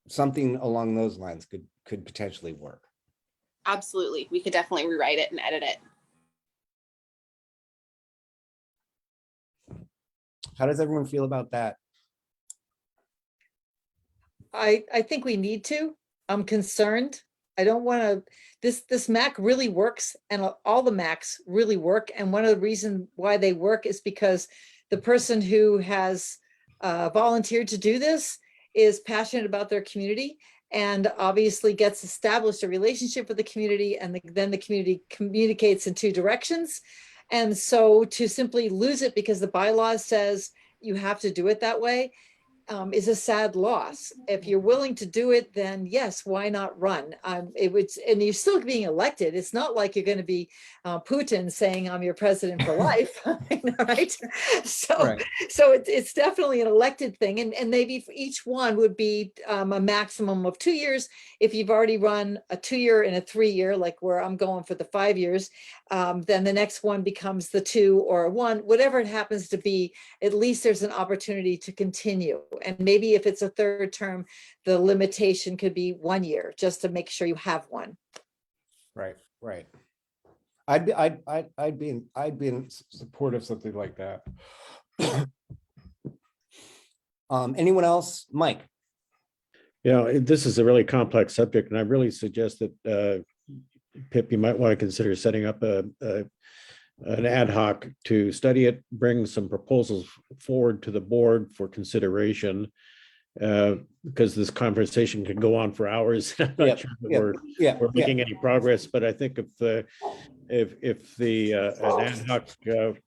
something along those lines could potentially work. Absolutely. We could definitely rewrite it and edit it. How does everyone feel about that? I think we need to. I'm concerned. I don't want to, this MAC really works, and all the MACs really work. And one of the reasons why they work is because the person who has volunteered to do this is passionate about their community and obviously gets established a relationship with the community, and then the community communicates in two directions. And so to simply lose it because the bylaws says you have to do it that way is a sad loss. If you're willing to do it, then yes, why not run? It would, and you're still being elected. It's not like you're going to be Putin saying I'm your president for life, right? So, Right. so it's definitely an elected thing, and maybe for each one would be a maximum of 2 years. If you've already run a 2-year and a 3-year, like where I'm going for the 5 years, then the next one becomes the 2 or a 1, whatever it happens to be. At least there's an opportunity to continue. And maybe if it's a 3rd term, the limitation could be 1 year, just to make sure you have one. Right. I'd be in support of something like that. Anyone else? Mike? You know, this is a really complex subject, and I really suggest that Pip, you might want to consider setting up an ad hoc to study it, bring some proposals forward to the board for consideration, because this conversation can go on for hours. I'm not sure that we're making any progress, but I think if an ad hoc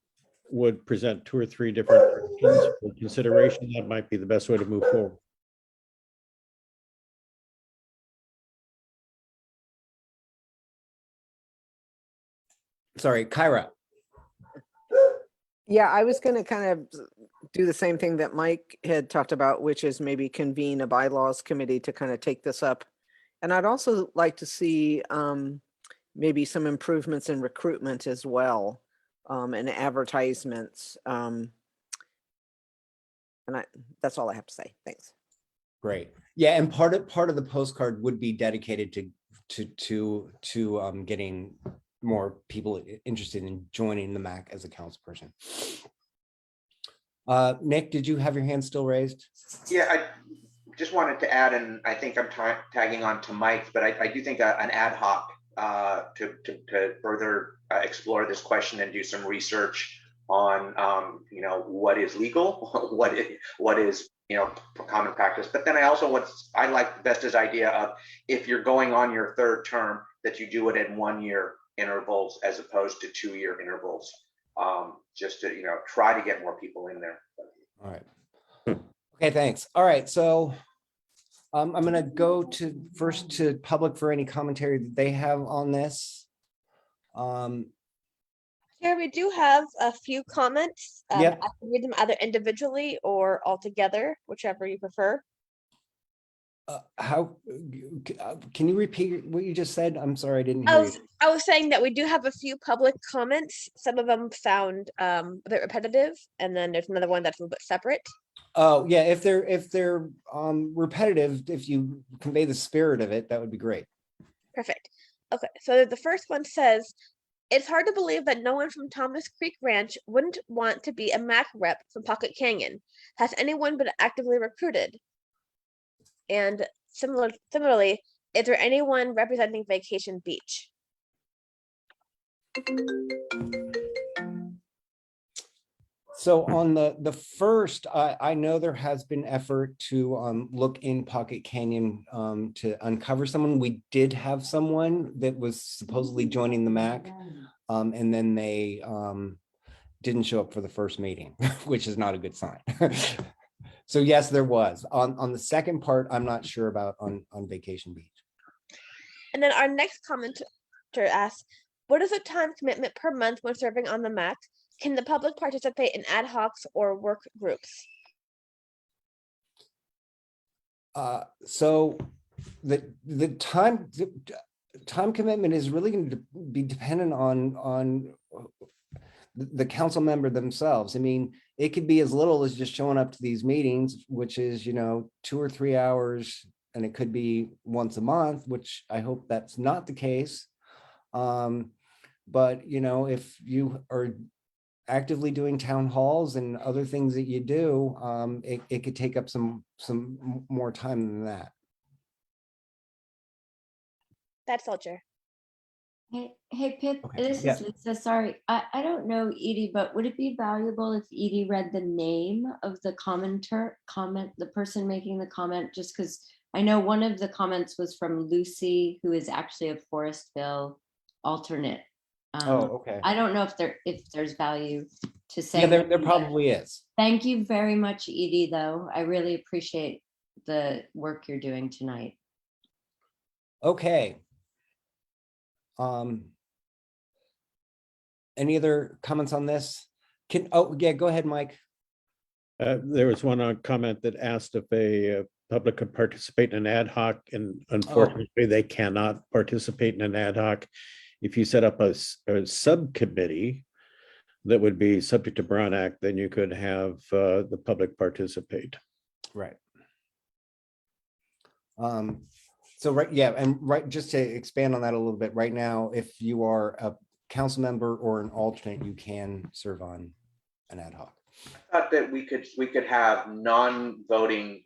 would present 2 or 3 different options for consideration, that might be the best way to move forward. Sorry, Kyra. Yeah, I was going to kind of do the same thing that Mike had talked about, which is maybe convene a bylaws committee to kind of take this up. And I'd also like to see maybe some improvements in recruitment as well, and advertisements. And that's all I have to say. Thanks. Great. Yeah, and part of the postcard would be dedicated to getting more people interested in joining the MAC as a councilperson. Nick, did you have your hand still raised? Yeah, I just wanted to add, and I think I'm tagging on to Mike, but I do think an ad hoc to further explore this question and do some research on, what is legal, what is, common practice. But then I like Vesta's idea of, if you're going on your third term, that you do it in 1 year intervals as opposed to 2 year intervals, just to, try to get more people in there. All right. Okay, thanks. All right, so I'm going to go first to public for any commentary that they have on this. Chair, we do have a few comments. Yep. I can read them either individually or all together, whichever you prefer. Can you repeat what you just said? I'm sorry, I didn't hear you. I was saying that we do have a few public comments. Some of them sound a bit repetitive, and then there's another one that's a little bit separate. Oh, yeah, if they're repetitive, if you convey the spirit of it, that would be great. Perfect. Okay, so the first one says, it's hard to believe that no one from Thomas Creek Ranch wouldn't want to be a MAC rep from Pocket Canyon. Has anyone been actively recruited? And similarly, is there anyone representing Vacation Beach? So on the first, I know there has been effort to look in Pocket Canyon to uncover someone. We did have someone that was supposedly joining the MAC, and then they didn't show up for the first meeting, which is not a good sign. So yes, there was. On the second part, I'm not sure about on Vacation Beach. And then our next commenter asks, what is the time commitment per month when serving on the MAC? Can the public participate in ad hocs or work groups? So the time commitment is really going to be dependent on the council member themselves. I mean, it could be as little as just showing up to these meetings, which is, 2 or 3 hours, and it could be once a month, which I hope that's not the case. But, if you are actively doing town halls and other things that you do, it could take up some more time than that. That's all, Chair. Hey Pip, Okay. this Yeah. is Lisa. Sorry, I don't know Edie, but would it be valuable if Edie read the name of the the person making the comment? Just because I know one of the comments was from Lucy, who is actually a Forestville alternate. Okay. I don't know if there's value to say. Yeah, there probably is. Thank you very much, Edie, though. I really appreciate the work you're doing tonight. Okay. Any other comments on this? Go ahead, Mike. There was one comment that asked if a public could participate in an ad hoc, and unfortunately they cannot participate in an ad hoc. If you set up a subcommittee that would be subject to Brown Act, then you could have the public participate. Right. Just to expand on that a little bit, right now, if you are a council member or an alternate, you can serve on an ad hoc. I thought that we could have non-voting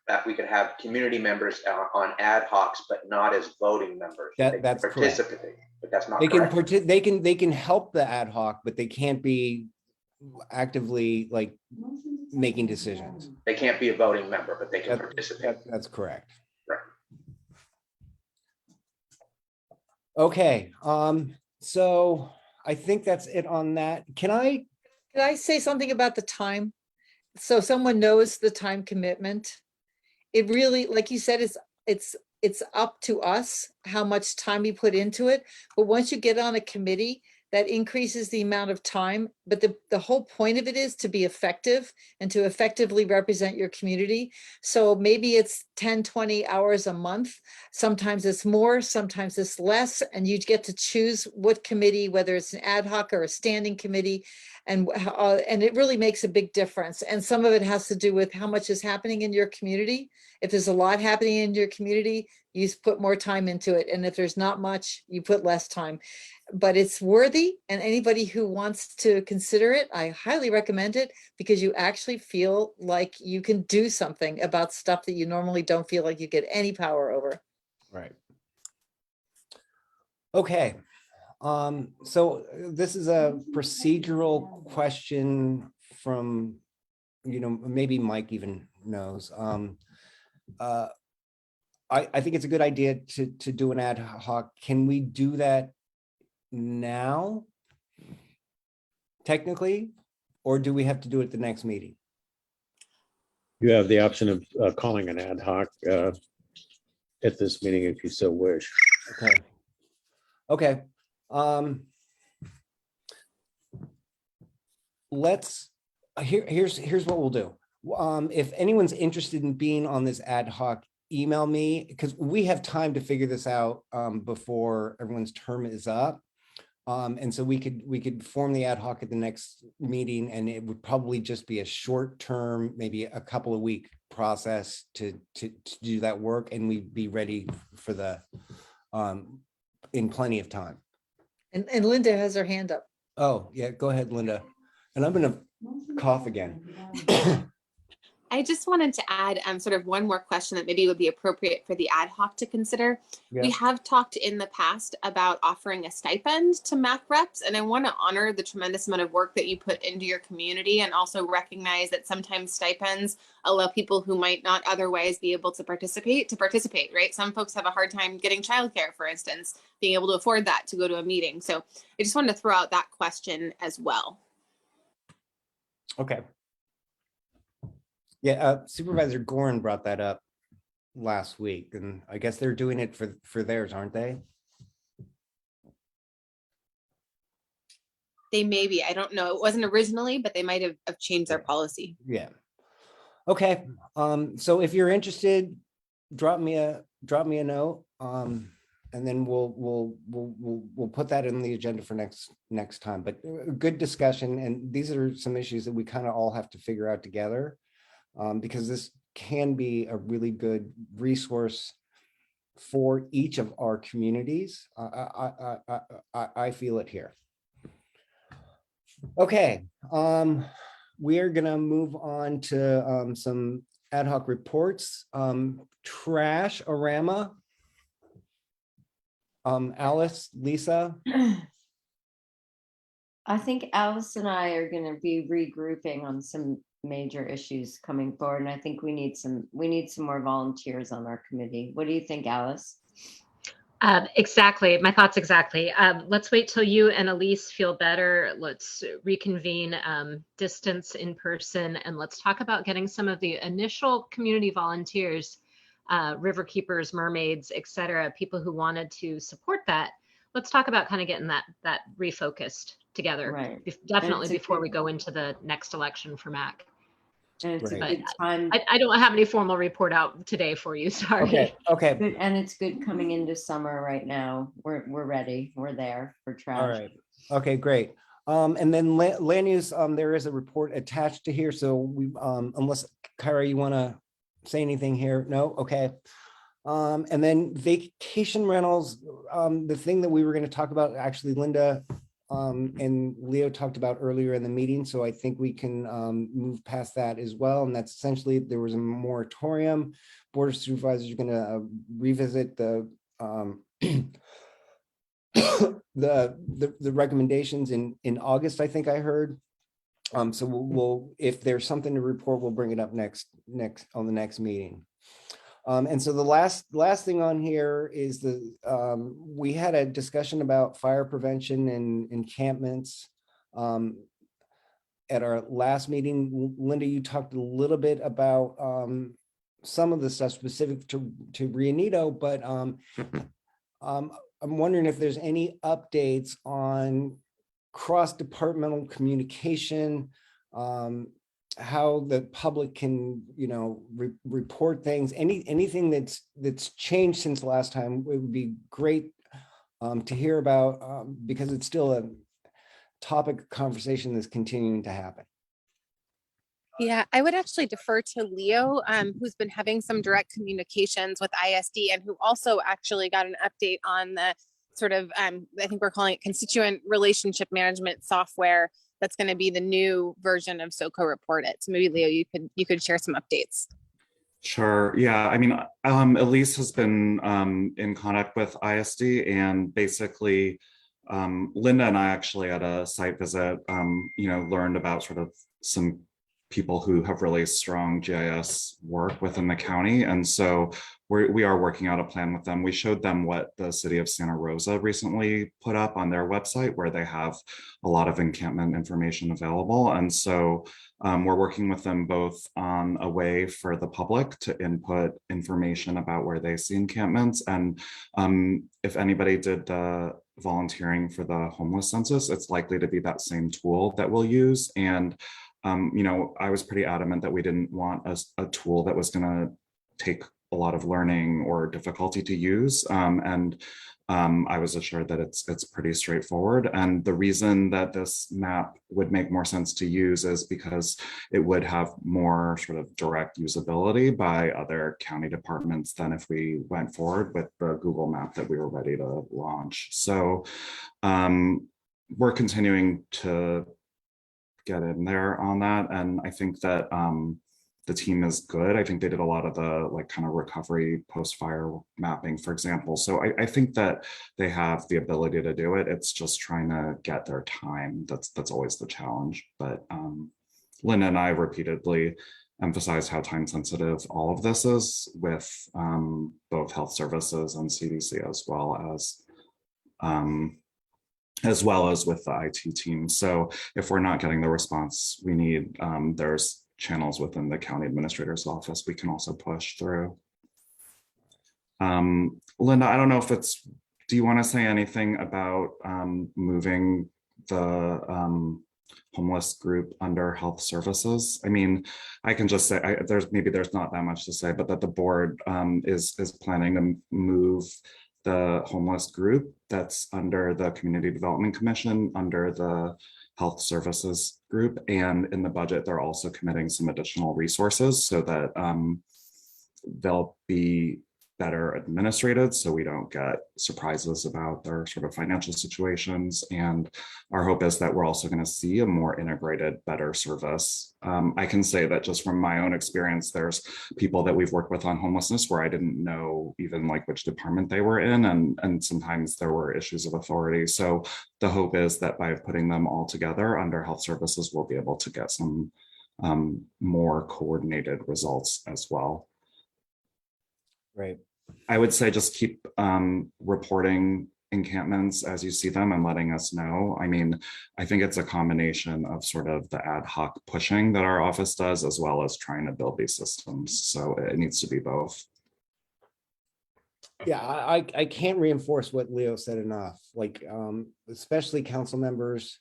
that we could have community members on ad hocs, but not as voting members. That's participate, correct. But that's not They correct. they can help the ad hoc, but they can't be actively like making decisions. They can't be a voting member, but they can participate. That's correct. Right. Okay, so I think that's it on that. Can I say something about the time? So someone knows the time commitment. It really, like you said, it's up to us how much time you put into it. But once you get on a committee, that increases the amount of time. But the whole point of it is to be effective and to effectively represent your community. So maybe it's 10, 20 hours a month. Sometimes it's more, sometimes it's less. And you get to choose what committee, whether it's an ad hoc or a standing committee. And it really makes a big difference. And some of it has to do with how much is happening in your community. If there's a lot happening in your community, you put more time into it. And if there's not much, you put less time. But it's worthy, and anybody who wants to consider it, I highly recommend it, because you actually feel like you can do something about stuff that you normally don't feel like you get any power over. Right. Okay. So this is a procedural question from, maybe Mike even knows. I think it's a good idea to do an ad hoc. Can we do that now? Technically, or do we have to do it at the next meeting? You have the option of calling an ad hoc at this meeting if you so wish. Okay. Here's what we'll do. If anyone's interested in being on this ad hoc, email me, because we have time to figure this out before everyone's term is up. And so we could form the ad hoc at the next meeting, and it would probably just be a short term, maybe a couple of week process to do that work, and we'd be ready for the in plenty of time. And Lynda has her hand up. Oh, yeah, go ahead, Lynda. And I'm gonna cough again. I just wanted to add sort of one more question that maybe would be appropriate for the ad hoc to consider. Yeah. We have talked in the past about offering a stipend to MAC reps, and I want to honor the tremendous amount of work that you put into your community, and also recognize that sometimes stipends allow people who might not otherwise be able to participate, right? Some folks have a hard time getting childcare, for instance, being able to afford that to go to a meeting. So I just wanted to throw out that question as well. Okay. Yeah, Supervisor Gorin brought that up last week, and I guess they're doing it for theirs, aren't they? They may be, I don't know. It wasn't originally, but they might have changed their policy. Yeah. Okay. So if you're interested, drop me a note. And then we'll put that in the agenda for next time. But good discussion, and these are some issues that we kind of all have to figure out together. Because this can be a really good resource for each of our communities. I feel it here. Okay, we are gonna move on to some ad hoc reports. Trash-orama. Alice, Lisa. I think Alice and I are going to be regrouping on some major issues coming forward, and I think we need some more volunteers on our committee. What do you think, Alice? Exactly, my thoughts exactly. Let's wait till you and Elise feel better. Let's reconvene distance in person, and let's talk about getting some of the initial community volunteers, river keepers, mermaids, etc., people who wanted to support that. Let's talk about kind of getting that refocused together, right? Definitely before we go into the next election for MAC. And it's a good time. I don't have any formal report out today for you. Sorry. Okay. And it's good coming into summer right now. We're ready. We're there for trash. All right. Okay, great. And then land use. There is a report attached to here. So we, unless Kyra, you want to say anything here? No. Okay. And then vacation rentals. The thing that we were going to talk about, actually, Lynda and Leo talked about earlier in the meeting, so I think we can move past that as well. And that's essentially, there was a moratorium. Board of Supervisors are going to revisit the the recommendations in August, I think I heard. So we'll if there's something to report, we'll bring it up next on the next meeting. And so the last thing on here is we had a discussion about fire prevention and encampments at our last meeting. Lynda, you talked a little bit about some of the stuff specific to Rio Neto, but I'm wondering if there's any updates on cross-departmental communication, how the public can, report things, anything that's changed since last time. It would be great to hear about because it's still a topic of conversation that's continuing to happen. Yeah, I would actually defer to Leo, who's been having some direct communications with ISD and who also actually got an update on the sort of, I think we're calling it constituent relationship management software. That's going to be the new version of SOCO Report It. So maybe Leo, you could share some updates. Sure. Yeah. I mean, Elise has been in contact with ISD, and basically Lynda and I actually at a site visit, learned about sort of some people who have really strong GIS work within the county. And so we are working out a plan with them. We showed them what the city of Santa Rosa recently put up on their website, where they have a lot of encampment information available. And so we're working with them both on a way for the public to input information about where they see encampments. And if anybody did the volunteering for the homeless census, it's likely to be that same tool that we'll use. And I was pretty adamant that we didn't want a tool that was going to take a lot of learning or difficulty to use. I was assured that it's pretty straightforward. And the reason that this map would make more sense to use is because it would have more sort of direct usability by other county departments than if we went forward with the Google map that we were ready to launch. So we're continuing to get in there on that. And I think that the team is good. I think they did a lot of the kind of recovery post-fire mapping, for example. So I think that they have the ability to do it. It's just trying to get their time. That's always the challenge. But Lynda and I repeatedly emphasized how time sensitive all of this is with both health services and CDC, as well as with the IT team. So if we're not getting the response we need, there's channels within the county administrator's office we can also push through. Lynda, I don't know if do you want to say anything about moving the homeless group under health services? I mean, I can just say there's not that much to say, but that the board is planning to move the homeless group that's under the Community Development Commission under the Health Services group. And in the budget, they're also committing some additional resources so that they'll be better administrated, so we don't get surprises about their sort of financial situations. And our hope is that we're also going to see a more integrated, better service. I can say that just from my own experience, there's people that we've worked with on homelessness where I didn't know even which department they were in, and sometimes there were issues of authority. So the hope is that by putting them all together under health services, we'll be able to get some more coordinated results as well. Right. I would say just keep reporting encampments as you see them and letting us know. I mean, I think it's a combination of sort of the ad hoc pushing that our office does, as well as trying to build these systems. So it needs to be both. Yeah, I can't reinforce what Leo said enough. Especially council members,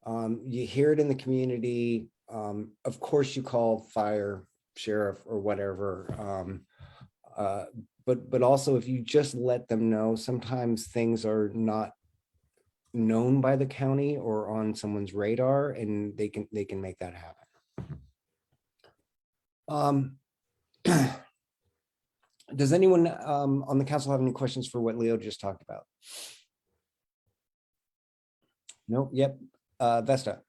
you hear it in the community. Of course, you call fire, sheriff, or whatever. But also, if you just let them know, sometimes things are not known by the county or on someone's radar, and they can make that happen. Does anyone on the council have any questions for what Leo just talked about? No. Yep. Vesta.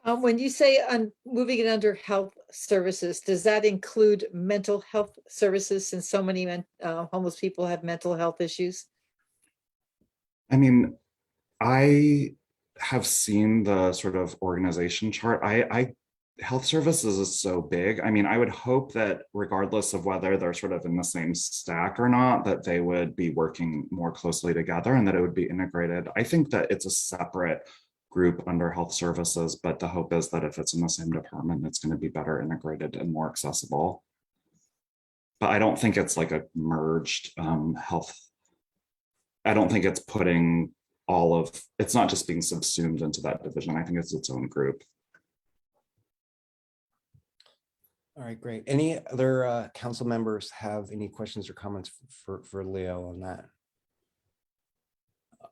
When you say moving it under health services, does that include mental health services, since so many homeless people have mental health issues? I mean, I have seen the sort of organization chart. Health services is so big. I mean, I would hope that regardless of whether they're sort of in the same stack or not, that they would be working more closely together and that it would be integrated. I think that it's a separate group under health services, but the hope is that if it's in the same department, it's going to be better integrated and more accessible. But I don't think it's like a merged health. I don't think it's putting it's not just being subsumed into that division. I think it's its own group. All right, great. Any other council members have any questions or comments for Leo on that?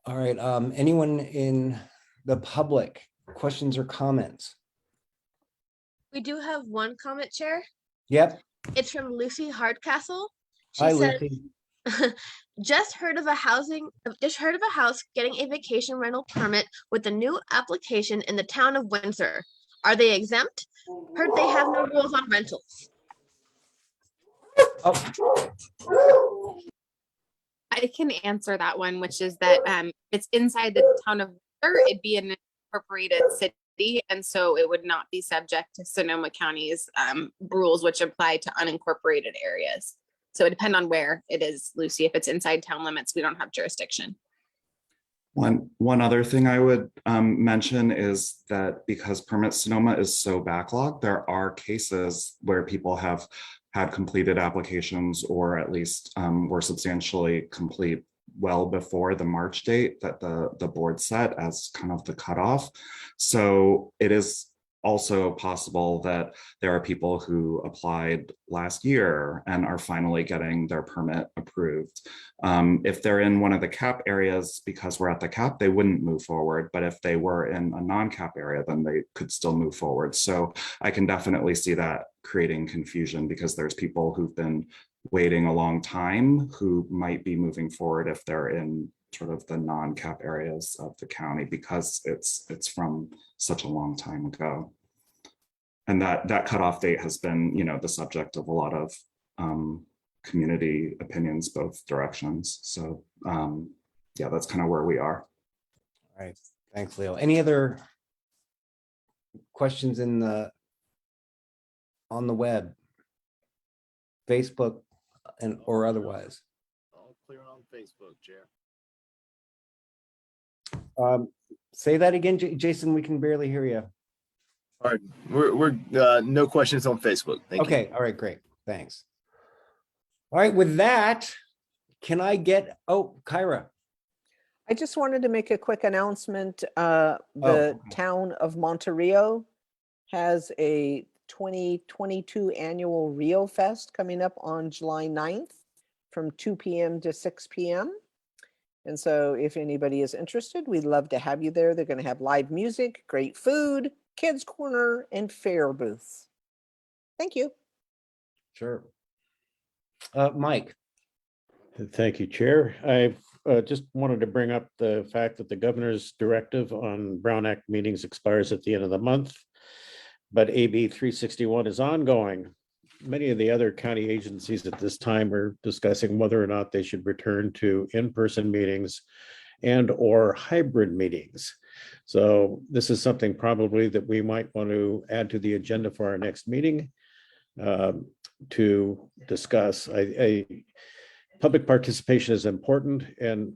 All right, anyone in the public, questions or comments? We do have one comment, Chair. Yep. It's from Lucy Hardcastle. She Hi, said, Lucy. just heard of a house getting a vacation rental permit with a new application in the town of Windsor. Are they exempt? Heard they have no rules on rentals. Oh. I can answer that one, which is that it's inside the town of Worcester, it'd be an incorporated city, and so it would not be subject to Sonoma County's rules, which apply to unincorporated areas. So it depends on where it is, Lucy. If it's inside town limits, we don't have jurisdiction. One other thing I would mention is that because Permit Sonoma is so backlogged, there are cases where people have had completed applications or at least were substantially complete well before the March date that the board set as kind of the cutoff. So it is also possible that there are people who applied last year and are finally getting their permit approved. If they're in one of the cap areas, because we're at the cap, they wouldn't move forward. But if they were in a non-cap area, then they could still move forward. So I can definitely see that creating confusion because there's people who've been waiting a long time who might be moving forward if they're in sort of the non-cap areas of the county because it's from such a long time ago. And that cutoff date has been, the subject of a lot of community opinions, both directions. So yeah, that's kind of where we are. All right, thanks, Leo. Any other questions on the web, Facebook, or otherwise? All clear on Facebook, Chair. Say that again, Jason. We can barely hear you. All right, we're no questions on Facebook. Thank you. Okay, all right, great, thanks. All right, with that, can I get, Kyra? I just wanted to make a quick announcement. The town of Monterey has a 2022 annual Rio Fest coming up on July 9th from 2 p.m. to 6 p.m. And so if anybody is interested, we'd love to have you there. They're going to have live music, great food, kids corner, and fair booths. Thank you. Sure. Mike. Thank you, Chair. I just wanted to bring up the fact that the governor's directive on Brown Act meetings expires at the end of the month, but AB 361 is ongoing. Many of the other county agencies at this time are discussing whether or not they should return to in-person meetings and or hybrid meetings. So this is something probably that we might want to add to the agenda for our next meeting to discuss. Public participation is important, and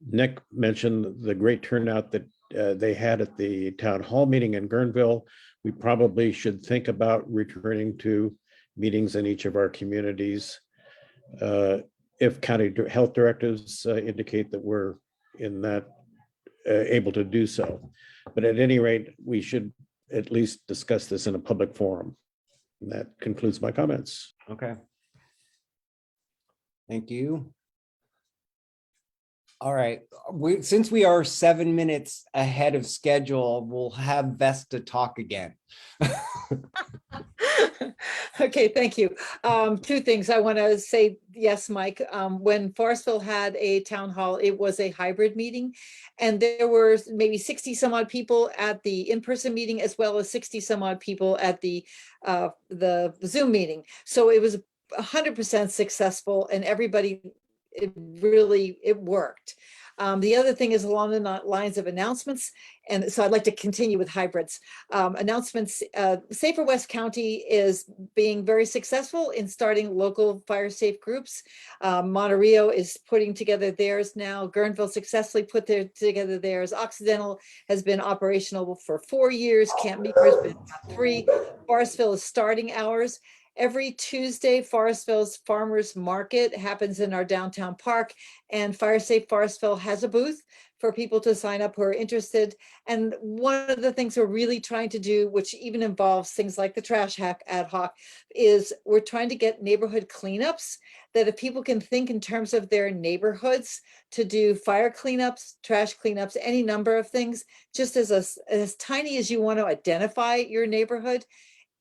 Nick mentioned the great turnout that they had at the town hall meeting in Guerneville. We probably should think about returning to meetings in each of our communities if county health directives indicate that we're in that able to do so. But at any rate, we should at least discuss this in a public forum. And that concludes my comments. Okay. Thank you. All right, since we are 7 minutes ahead of schedule, we'll have Vesta talk again. Okay, thank you. Two things I want to say. Yes, Mike, when Forestville had a town hall, it was a hybrid meeting, and there were maybe 60 some odd people at the in-person meeting, as well as 60 some odd people at the Zoom meeting. So it was 100% successful, and everybody, it worked. The other thing is along the lines of announcements, and so I'd like to continue with hybrids. Announcements, Safer West County is being very successful in starting local fire safe groups. Monterey is putting together theirs now. Guerneville successfully put together theirs. Occidental has been operational for 4 years. Camp Meeker has been about 3. Forestville is starting ours. Every Tuesday, Forestville's Farmers Market happens in our downtown park, and Fire Safe Forestville has a booth for people to sign up who are interested. And one of the things we're really trying to do, which even involves things like the trash hack ad hoc, is we're trying to get neighborhood cleanups, that if people can think in terms of their neighborhoods to do fire cleanups, trash cleanups, any number of things, just as tiny as you want to identify your neighborhood.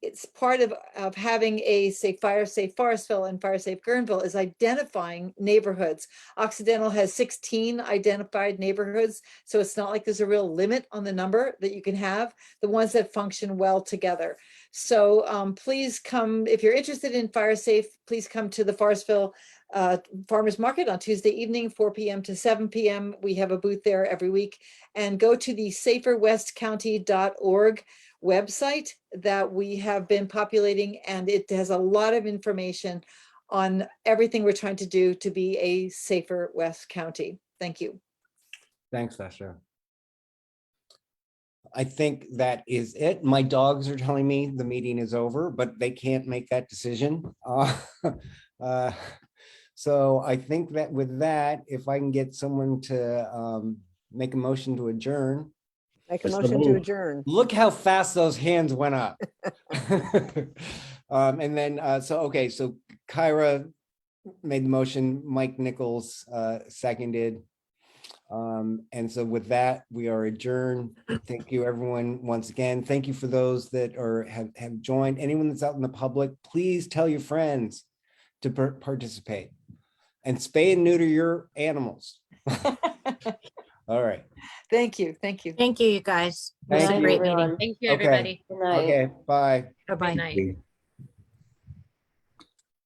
It's part of having a Fire Safe Forestville and Fire Safe Guerneville is identifying neighborhoods. Occidental has 16 identified neighborhoods, so it's not like there's a real limit on the number that you can have, the ones that function well together. So please come, if you're interested in Fire Safe, please come to the Forestville Farmers Market on Tuesday evening, 4 p.m. to 7 p.m. We have a booth there every week. And go to the saferwestcounty.org website that we have been populating, and it has a lot of information on everything we're trying to do to be a safer West County. Thank you. Thanks, Vesta. I think that is it. My dogs are telling me the meeting is over, but they can't make that decision. So I think that with that, if I can get someone to make a motion to adjourn. Make a motion to adjourn. Look how fast those hands went up. And then, so Kyra made the motion, Mike Nicholls seconded. And so with that, we are adjourned. Thank you, everyone, once again. Thank you for those that have joined. Anyone that's out in the public, please tell your friends to participate and spay and neuter your animals. All right. Thank you. Thank you. Thank you, you guys. It was Thank a you, great everyone. meeting. Thank you, Okay. everybody. Good night. Okay, bye. Bye-bye. Good night.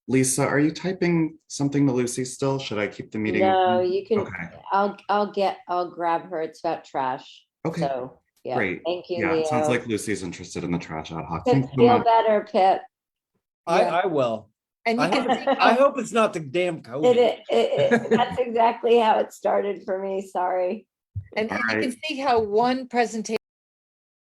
Lisa, are you typing something to Lucy still? Should I keep the meeting? No, open? you can, Okay, I'll grab her. It's about trash. okay, So, yeah. great. Thank you, Yeah, it sounds Leo. like Lucy's interested in the trash ad hoc. Pip, Thanks so feel much. better, Pip. I will. And you can see I hope it's not the damn COVID. That's exactly how it started for me. Sorry. and All you right. can see how one presentation